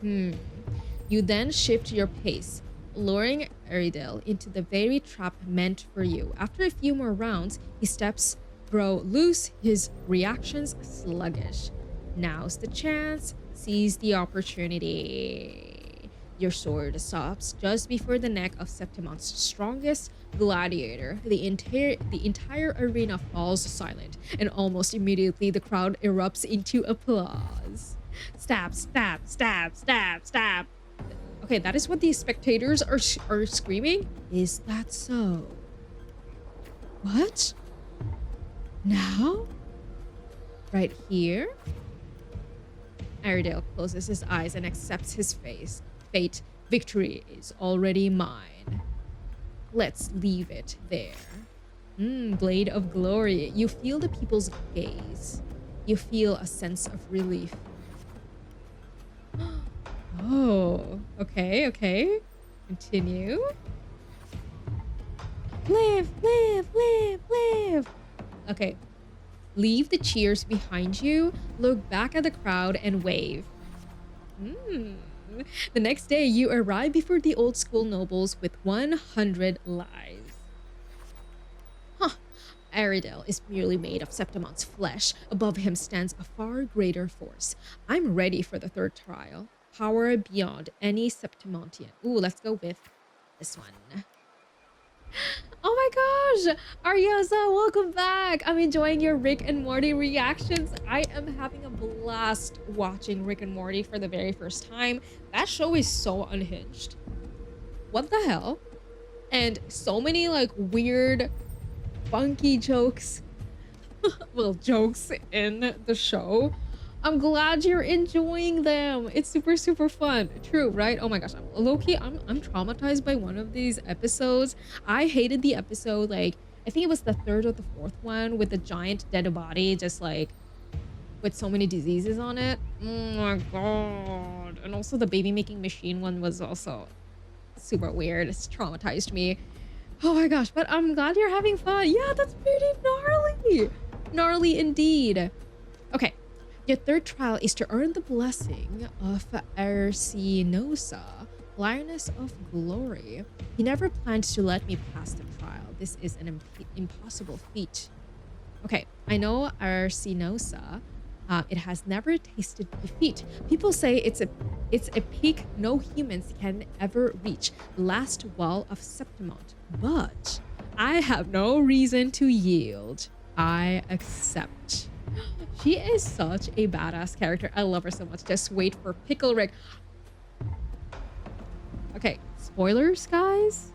You then shift your pace, luring Aridel into the very trap meant for you. After a few more rounds, his steps grow loose, his reactions sluggish. Now's the chance. Seize the opportunity. Your sword stops just before the neck of Septimon's strongest gladiator. The entire arena falls silent, and almost immediately the crowd erupts into applause. Stab, stab, stab, stab, stab. Okay, that is what the spectators are screaming. Is that so? What? Now? Right here? Airedale closes his eyes and accepts his fate. Victory is already mine. Let's leave it there. Blade of glory. You feel the people's gaze. You feel a sense of relief. Oh, okay, okay. Continue. Live, live, live, live. Okay. Leave the cheers behind you, look back at the crowd, and wave. The next day, you arrive before the old school nobles with 100 lives. Huh. Airedale is merely made of Septimon's flesh. Above him stands a far greater force. I'm ready for the third trial. Power beyond any Septimontian. Ooh, let's go with this one. Oh my gosh! Aryaza, welcome back! I'm enjoying your Rick and Morty reactions. I am having a blast watching Rick and Morty for the very first time. That show is so unhinged. What the hell? And so many like weird, funky jokes. Well, jokes in the show. I'm glad you're enjoying them. It's super, super fun. True, right? Oh my gosh. Low-key, I'm traumatized by one of these episodes. I hated the episode, like, I think it was the third or the fourth one with the giant dead body, just like, with so many diseases on it. Oh my god. And also the baby making machine one was also super weird. It's traumatized me. Oh my gosh. But I'm glad you're having fun. Yeah, that's pretty gnarly. Gnarly indeed. Okay. Your third trial is to earn the blessing of Arsinosa, Lioness of Glory. He never planned to let me pass the trial. This is an impossible feat. Okay, I know Arsinosa. It has never tasted defeat. People say it's a peak no humans can ever reach, the last wall of Septimont. But I have no reason to yield. I accept. She is such a badass character. I love her so much. Just wait for Pickle Rick. Okay, spoilers, guys.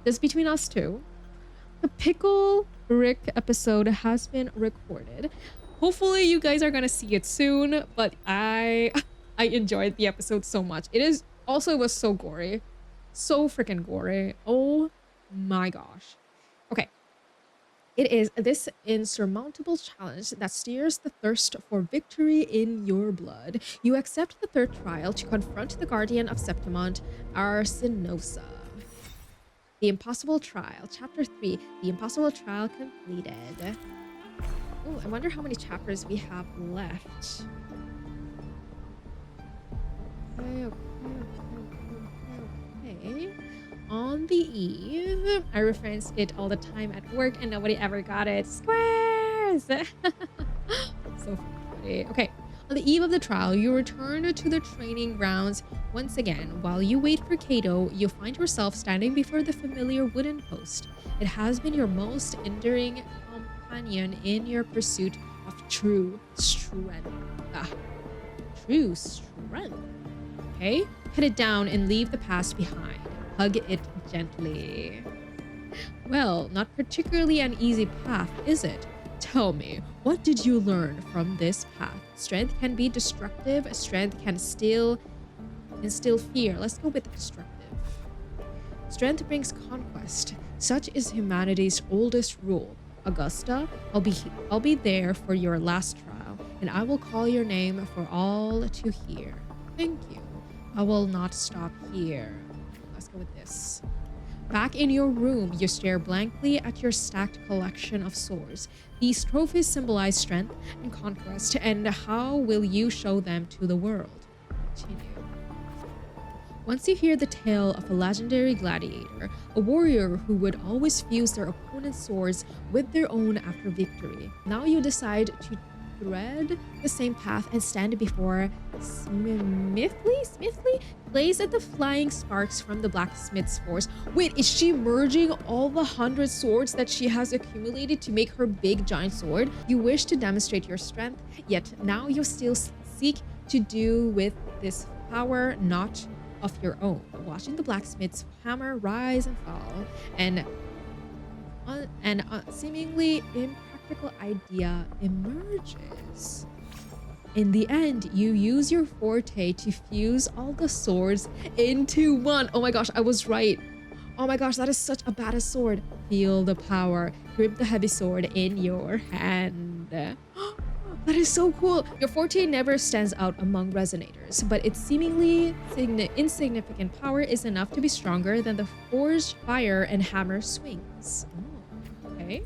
Just between us two. The Pickle Rick episode has been recorded. Hopefully you guys are gonna see it soon, but I enjoyed the episode so much. It was so gory. So freaking gory. Oh my gosh. Okay. It is this insurmountable challenge that steers the thirst for victory in your blood. You accept the third trial to confront the guardian of Septimont, Arsinosa. The Impossible Trial, Chapter 3, The Impossible Trial completed. Oh, I wonder how many chapters we have left. Okay. On the eve, I reference it all the time at work and nobody ever got it. Squares! So funny. Okay. On the eve of the trial, you return to the training grounds once again. While you wait for Kato, you find yourself standing before the familiar wooden post. It has been your most enduring companion in your pursuit of true strength. True strength. Okay? Put it down and leave the past behind. Hug it gently. Well, not particularly an easy path, is it? Tell me, what did you learn from this path? Strength can be destructive. Strength can instill fear. Let's go with destructive. Strength brings conquest. Such is humanity's oldest rule. Augusta, I'll be there for your last trial, and I will call your name for all to hear. Thank you. I will not stop here. Let's go with this. Back in your room, you stare blankly at your stacked collection of swords. These trophies symbolize strength and conquest, and how will you show them to the world? Continue. Once you hear the tale of a legendary gladiator, a warrior who would always fuse their opponent's swords with their own after victory, now you decide to thread the same path and stand before Smithly? Blaze at the flying sparks from the blacksmith's force. Wait, is she merging all the 100 swords that she has accumulated to make her big giant sword? You wish to demonstrate your strength, yet now you still seek to do with this power not of your own, watching the blacksmith's hammer rise and fall, and seemingly impractical idea emerges. In the end, you use your forte to fuse all the swords into one. Oh my gosh, I was right. Oh my gosh, that is such a badass sword. Feel the power. Grip the heavy sword in your hand. That is so cool. Your forte never stands out among resonators, but its seemingly insignificant power is enough to be stronger than the forged fire and hammer swings. Oh, okay.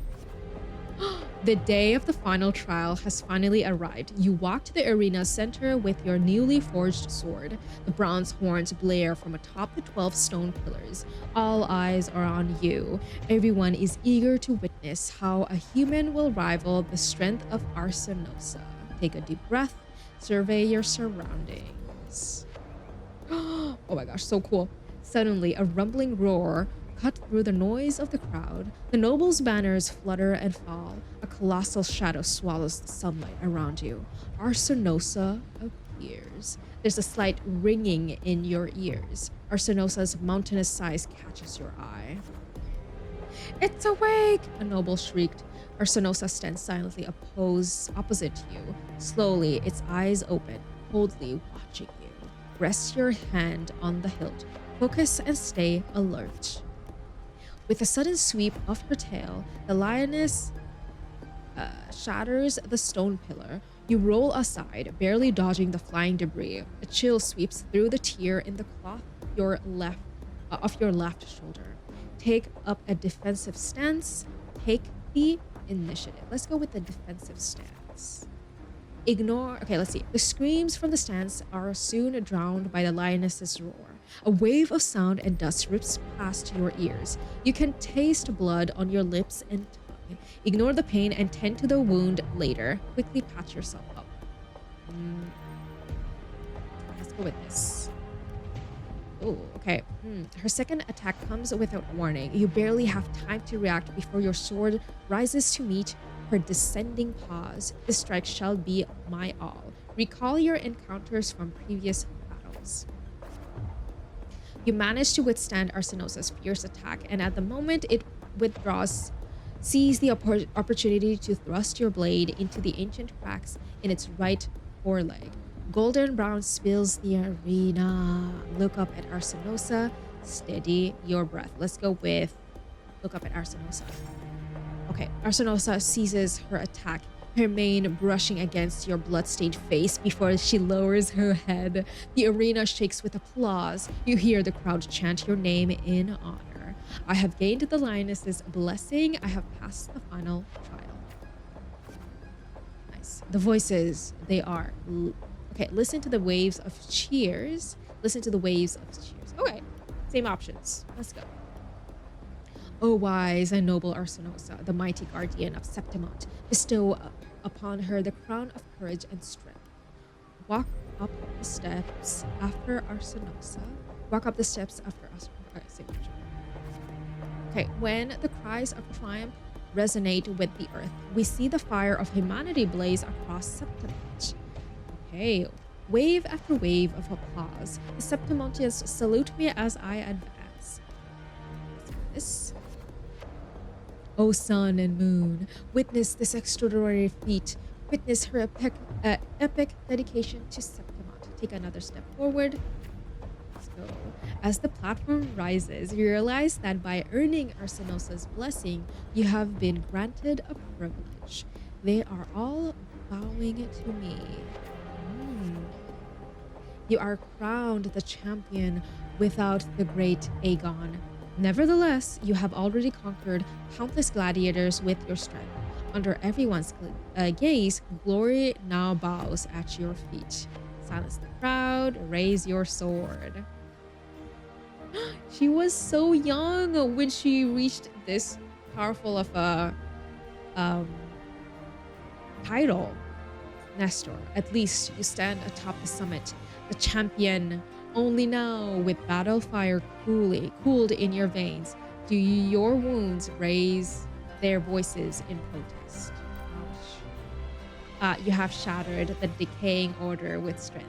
The day of the final trial has finally arrived. You walk to the arena's center with your newly forged sword. The bronze horns blare from atop the 12 stone pillars. All eyes are on you. Everyone is eager to witness how a human will rival the strength of Arsinosa. Take a deep breath. Survey your surroundings. Oh my gosh, so cool. Suddenly, a rumbling roar cut through the noise of the crowd. The nobles' banners flutter and fall. A colossal shadow swallows the sunlight around you. Arsinosa appears. There's a slight ringing in your ears. Arsinosa's mountainous size catches your eye. "It's awake!" a noble shrieked. Arsinosa stands silently opposite you. Slowly, its eyes open, coldly watching you. Rest your hand on the hilt. Focus and stay alert. With a sudden sweep of her tail, the lioness shatters the stone pillar. You roll aside, barely dodging the flying debris. A chill sweeps through the tear in the cloth of your left shoulder. Take up a defensive stance. Take the initiative. Let's go with the defensive stance. Okay, let's see. The screams from the stance are soon drowned by the lioness's roar. A wave of sound and dust rips past your ears. You can taste blood on your lips and tongue. Ignore the pain and tend to the wound later. Quickly patch yourself up. Let's go with this. Oh, okay. Her second attack comes without warning. You barely have time to react before your sword rises to meet her descending paws. This strike shall be my all. Recall your encounters from previous battles. You manage to withstand Arsinosa's fierce attack, and at the moment it withdraws, seize the opportunity to thrust your blade into the ancient cracks in its right foreleg. Golden brown spills the arena. Look up at Arsinosa. Steady your breath. Let's go with look up at Arsinosa. Okay, Arsinosa seizes her attack, her mane brushing against your bloodstained face before she lowers her head. The arena shakes with applause. You hear the crowd chant your name in honor. I have gained the lioness's blessing. I have passed the final trial. Nice. The voices, they are... Okay, listen to the waves of cheers. Listen to the waves of cheers. Okay, same options. Let's go. O wise and noble Arsinosa, the mighty guardian of Septimont, bestow upon her the crown of courage and strength. Walk up the steps after Arsinosa. Walk up the steps after Arsinosa. Okay, when the cries of triumph resonate with the earth, we see the fire of humanity blaze across Septimont. Okay, wave after wave of applause. The Septimontians salute me as I advance. This. O sun and moon, witness this extraordinary feat. Witness her epic dedication to Septimont. Take another step forward. Let's go. As the platform rises, you realize that by earning Arsinosa's blessing, you have been granted a privilege. They are all bowing to me. You are crowned the champion without the great Aegon. Nevertheless, you have already conquered countless gladiators with your strength. Under everyone's gaze, glory now bows at your feet. Silence the crowd, raise your sword. She was so young when she reached this powerful of a title. Nestor, at least you stand atop the summit, the champion. Only now, with battle fire cooled in your veins, do your wounds raise their voices in protest. You have shattered the decaying order with strength.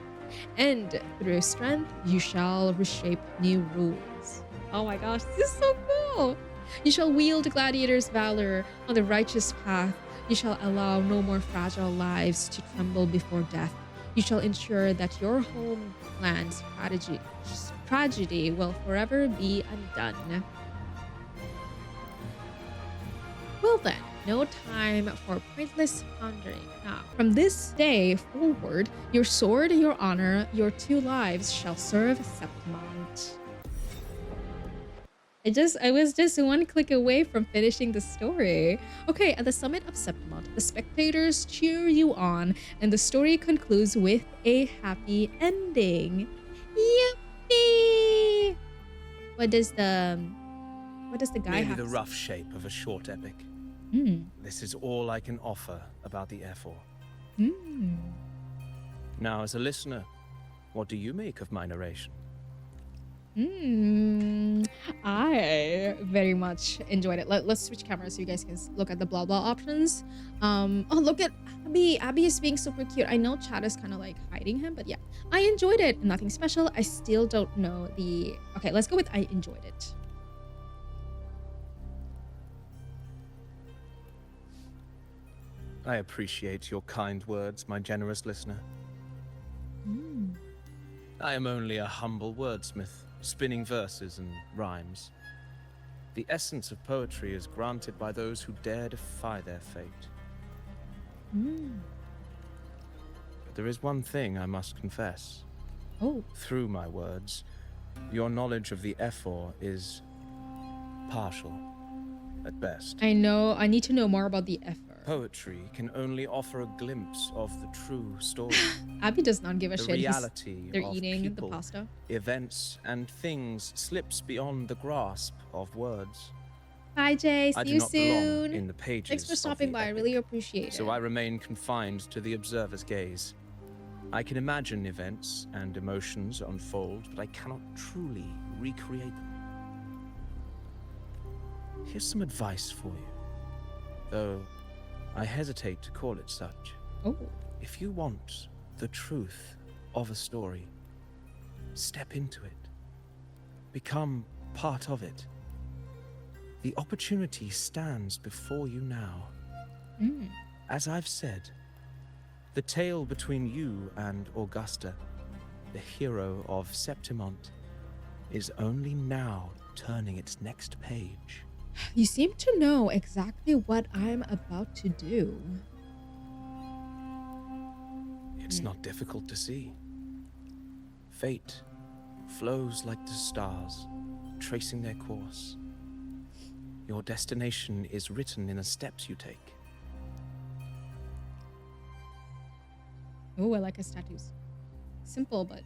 And through strength, you shall reshape new rules. Oh my gosh, this is so cool. You shall wield gladiators' valor on the righteous path. You shall allow no more fragile lives to tremble before death. You shall ensure that your homeland's tragedy will forever be undone. Well then, no time for pointless pondering now. From this day forward, your sword, your honor, your 2 lives shall serve Septimont. I was just 1 click away from finishing the story. Okay, at the summit of Septimont, the spectators cheer you on, and the story concludes with a happy ending. Yippee! What does the guy Merely have the to say? rough shape of a short epic. This is all I can offer about the F4. Now, as a listener, what do you make of my narration? I very much enjoyed it. Let's switch cameras so you guys can look at the blah blah options. Oh, look at Abby. Abby is being super cute. I know Chad is kind of like hiding him, but yeah, I enjoyed it. Nothing special. I still don't know the... Okay, let's go with I enjoyed it. I appreciate your kind words, my generous listener. I am only a humble wordsmith, spinning verses and rhymes. The essence of poetry is granted by those who dare defy their fate. But there is one thing I must confess. Oh. Through my words, your knowledge of the F4 is partial, at best. I know. I need to know more about the effort. Poetry can only offer a glimpse of the true story. Abby does not give a The shit. reality They're of eating people, the pasta. events, and things slips beyond the grasp of words. Bye, Jay. I See do you not belong soon. in the pages Thanks for of stopping the by. I epic, really appreciate it. so I remain confined to the observer's gaze. I can imagine events and emotions unfold, but I cannot truly recreate them. Here's some advice for you, though I hesitate to call it such. Oh. If you want the truth of a story, step into it. Become part of it. The opportunity stands before you now. As I've said, the tale between you and Augusta, the hero of Septimont, is only now turning its next page. You seem to know exactly what I'm about to do. It's not difficult to see. Fate flows like the stars, tracing their course. Your destination is written in the steps you take. Oh, I like his tattoos. Simple, but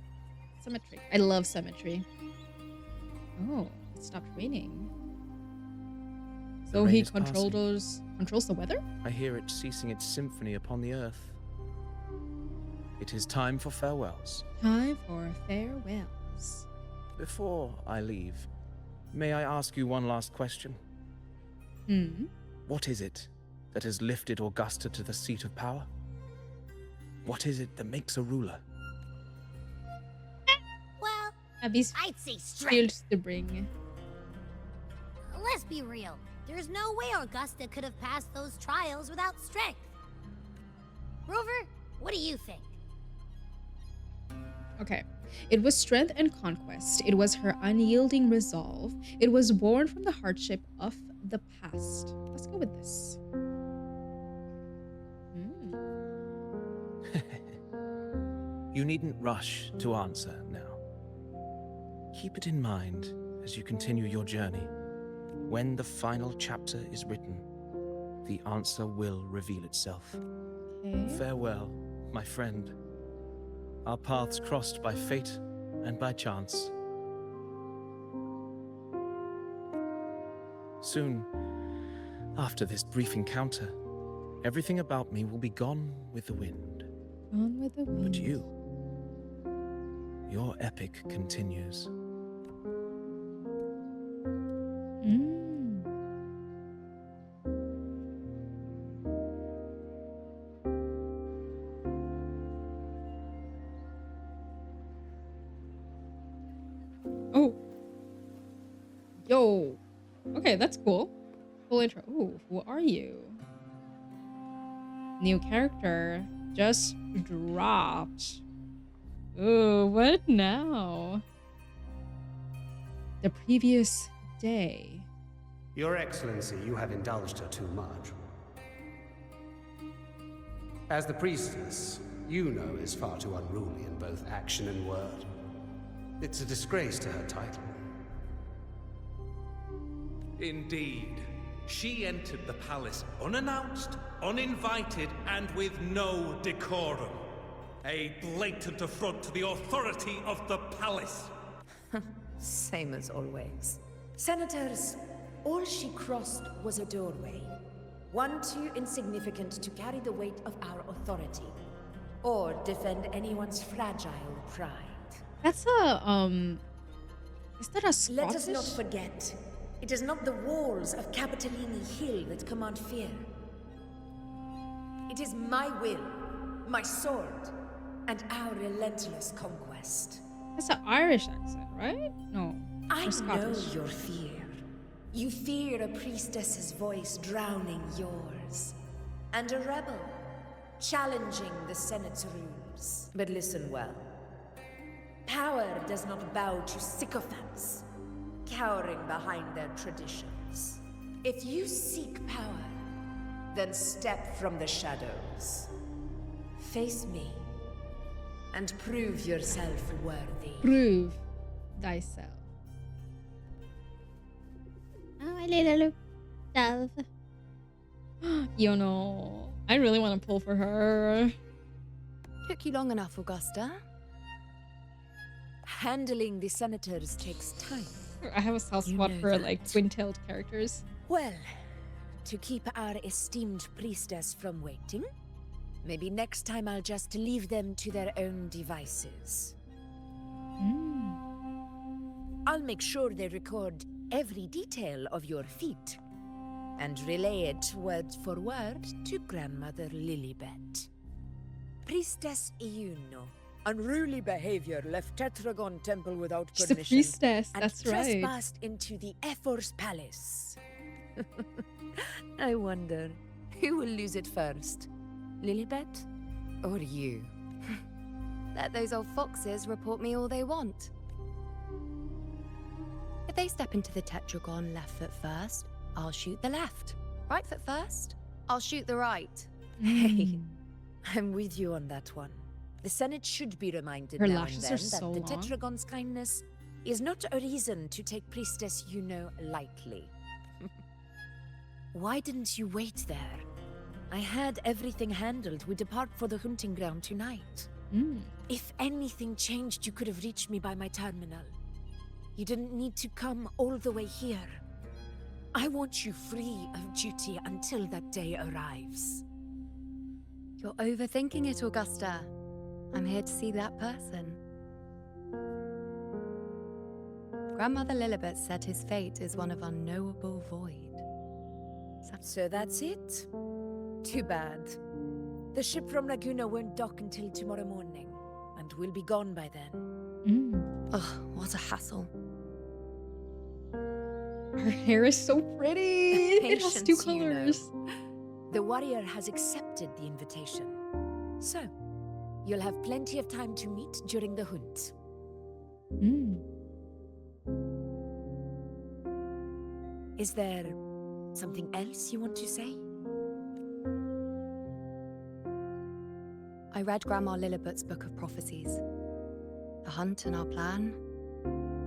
symmetry. I love symmetry. Oh, it stopped raining. So rain he is passing. controls the weather? I hear it ceasing its symphony upon the earth. It is time for farewells. Time for farewells. Before I leave, may I ask you one last question? What is it that has lifted Augusta to the seat of power? What is it that makes a ruler? Well, Abby's I'd say strength. feels to bring. Let's be real. There's no way Augusta could have passed those trials without strength. Rover, what do you think? Okay. It was strength and conquest. It was her unyielding resolve. It was born from the hardship of the past. Let's go with this. You needn't rush to answer now. Keep it in mind as you continue your journey. When the final chapter is written, the answer will reveal itself. Okay. Farewell, my friend. Our paths crossed by fate and by chance. Soon, after this brief encounter, everything about me will be gone with the wind. On with the wind. But you, your epic continues. Oh. Yo. Okay, that's cool. Full intro. Ooh, who are you? New character just dropped. Ooh, what now? The previous day. Your Excellency, you have indulged her too much. As the priestess, Yuno is far too unruly in both action and word. It's a disgrace to her title. Indeed. She entered the palace unannounced, uninvited, and with no decorum. A blatant affront to the authority of the palace. Same as always. Senators, all she crossed was a doorway. One too insignificant to carry the weight of our authority, or defend anyone's fragile pride. That's a is that a Scottish? Let us not forget, it is not the walls of Capitolini Hill that command fear. It is my will, my sword, and our relentless conquest. That's an Irish accent, right? No. I or know Scottish. your fear. You fear a priestess's voice drowning yours, and a rebel challenging the Senate's rules. But listen well. Power does not bow to sycophants, cowering behind their traditions. If you seek power, then step from the shadows. Face me, and prove yourself worthy. Prove thyself. Oh, my little dove. You know, I really want to pull for her. Took you long enough, Augusta. Handling the senators takes time. I have a soft You spot know for that. like twin-tailed characters. Well, to keep our esteemed priestess from waiting, maybe next time I'll just leave them to their own devices. I'll make sure they record every detail of your feat and relay it word for word to Grandmother Lilibet. Priestess Iuno. Unruly behavior left Tetragon Temple without She's a permission. priestess, And that's right. trespassed into the Ephor's palace. I wonder, who will lose it first? Lilibet or you? Let those old foxes report me all they want. If they step into the tetragon left foot first, I'll shoot the left. Right foot first, I'll shoot the right. Hey, I'm with you on that one. The Senate should be reminded Her now and lashes then are that so the long. Tetragon's kindness is not a reason to take Priestess Yuno lightly. Why didn't you wait there? I had everything handled. We depart for the hunting ground tonight. If anything changed, you could have reached me by my terminal. You didn't need to come all the way here. I want you free of duty until that day arrives. You're overthinking it, Augusta. I'm here to see that person. Grandmother Lilibet said his fate is one of unknowable void. So that's it? Too bad. The ship from Laguna won't dock until tomorrow morning, and we'll be gone by then. Ugh, what a hassle. Her hair is so pretty. It has two Patience, you know. colors. The warrior has accepted the invitation. So, you'll have plenty of time to meet during the hunt. Is there something else you want to say? I read Grandma Lilibet's book of prophecies. The hunt and our plan,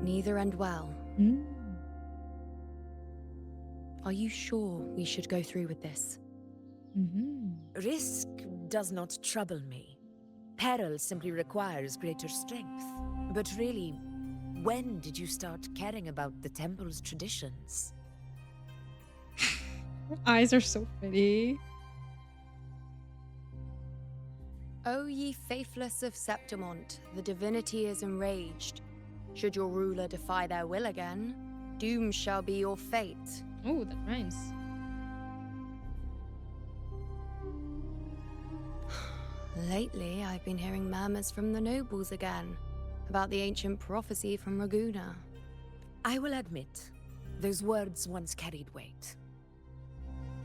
neither end well. Are you sure we should go through with this? Risk does not trouble me. Peril simply requires greater strength. But really, when did you start caring about the temple's traditions? Her eyes are so pretty. O ye faithless of Septimont, the divinity is enraged. Should your ruler defy their will again, doom shall be your fate. Oh, that rhymes. Lately, I've been hearing murmurs from the nobles again about the ancient prophecy from Raguna. I will admit, those words once carried weight.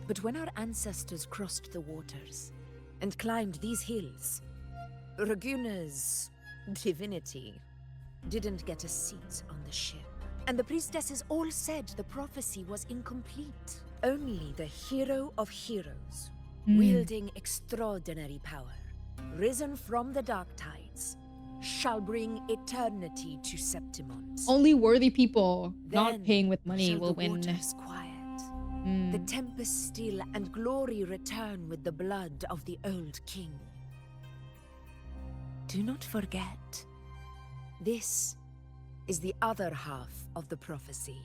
But when our ancestors crossed the waters and climbed these hills, Raguna's divinity didn't get a seat on the ship. And the priestesses all said the prophecy was incomplete. Only the hero of heroes, wielding extraordinary power, risen from the dark tides, shall bring eternity to Septimont. Only worthy people, not Then paying with money, shall will the win. waters quiet, the tempest still, and glory return with the blood of the old king. Do not forget, this is the other half of the prophecy.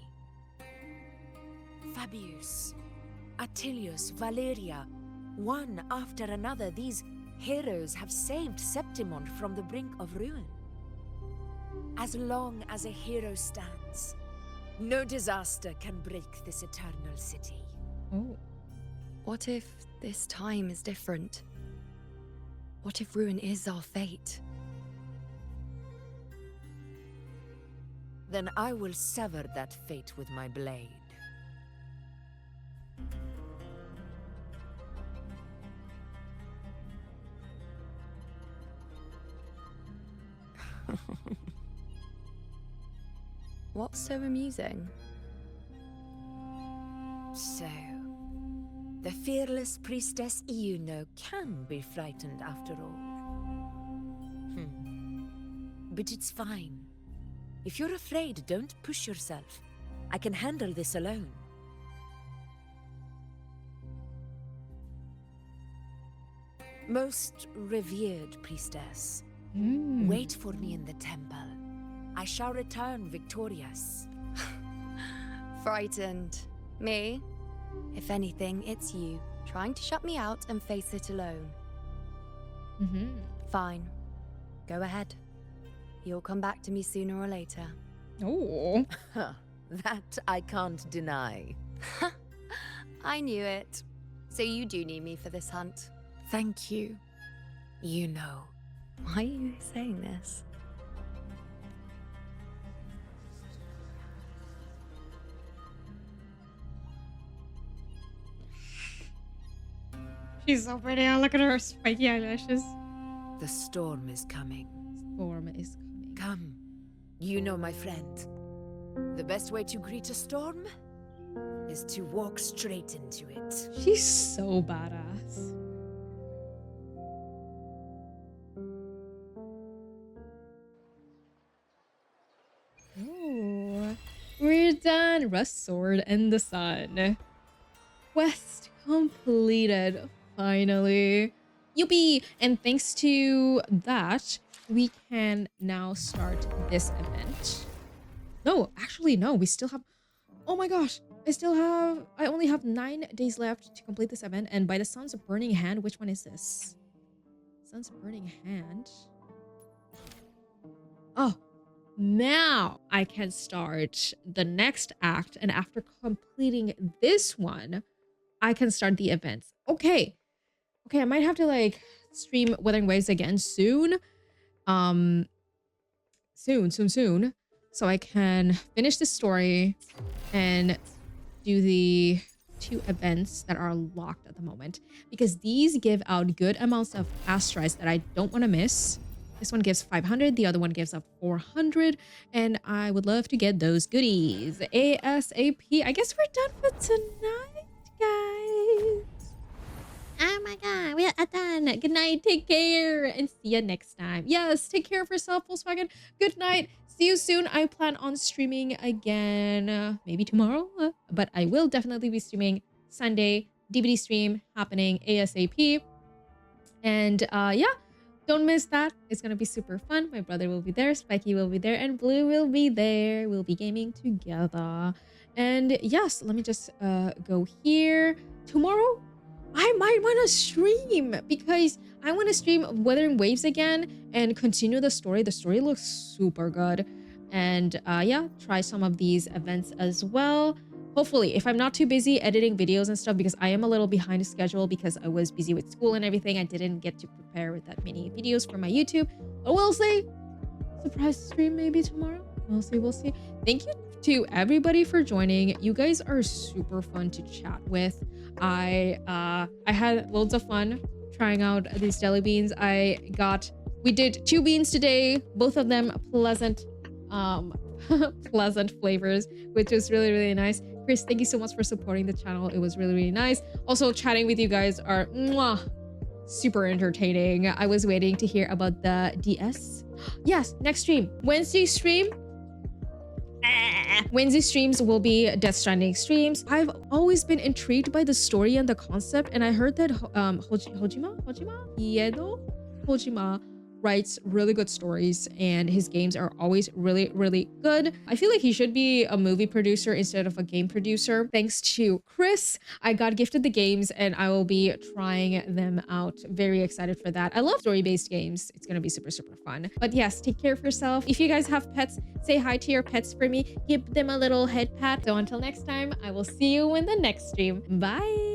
Fabius, Attilius, Valeria, one after another, these heroes have saved Septimont from the brink of ruin. As long as a hero stands, no disaster can break this eternal city. Oh. What if this time is different? What if ruin is our fate? Then I will sever that fate with my blade. What's so amusing? So, the fearless priestess Iuno can be frightened after all. But it's fine. If you're afraid, don't push yourself. I can handle this alone. Most revered priestess, wait for me in the temple. I shall return victorious. Frightened. Me? If anything, it's you, trying to shut me out and face it alone. Fine. Go ahead. You'll come back to me sooner or later. Oh. That I can't deny. I knew it. So you do need me for this hunt. Thank you. You know. Why are you saying this? She's so pretty. Look at her spiky eyelashes. The storm is coming. Storm is coming. Come. You know, my friend. The best way to greet a storm is to walk straight into it. She's so badass. Ooh. We're done. Rust Sword in the Sun. Quest completed. Finally. Yippee! And thanks to that, we can now start this event. No, actually, no. We still have... Oh my gosh. I only have 9 days left to complete this event. And by the Sun's Burning Hand, which one is this? Sun's Burning Hand. Oh, now I can start the next act. And after completing this one, I can start the events. Okay. Okay, I might have to like stream WutheringWaves again soon. Soon. So I can finish the story and do the 2 events that are locked at the moment. Because these give out good amounts of asteroids that I don't want to miss. This one gives 500, the other one gives up 400. And I would love to get those goodies. ASAP. I guess we're done for tonight, guys. Oh my god, we are done. Good night, take care, and see you next time. Yes, take care of yourself, Volkswagen. Good night. See you soon. I plan on streaming again, maybe tomorrow, but I will definitely be streaming Sunday. DVD stream happening ASAP. And yeah, don't miss that. It's gonna be super fun. My brother will be there, Spiky will be there, and Blue will be there. We'll be gaming together. And yes, let me just go here. Tomorrow, I might want to stream because I want to stream WutheringWaves again and continue the story. The story looks super good. And yeah, try some of these events as well. Hopefully, if I'm not too busy editing videos and stuff, because I am a little behind schedule because I was busy with school and everything. I didn't get to prepare with that many videos for my YouTube. But we'll see. Surprise stream maybe tomorrow. We'll see. Thank you to everybody for joining. You guys are super fun to chat with. I had loads of fun trying out these jelly beans. We did 2 beans today, both of them pleasant pleasant flavors, which was really, really nice. Chris, thank you so much for supporting the channel. It was really, really nice. Also, chatting with you guys are super entertaining. I was waiting to hear about the DS. Yes, next stream, Wednesday stream. Wednesday streams will be Death Stranding streams. I've always been intrigued by the story and the concept, and I heard that Hojima writes really good stories, and his games are always really, really good. I feel like he should be a movie producer instead of a game producer. Thanks to Chris, I got gifted the games and I will be trying them out. Very excited for that. I love story-based games. It's gonna be super, super fun. But yes, take care of yourself. If you guys have pets, say hi to your pets for me. Give them a little head pat. So until next time, I will see you in the next stream. Bye.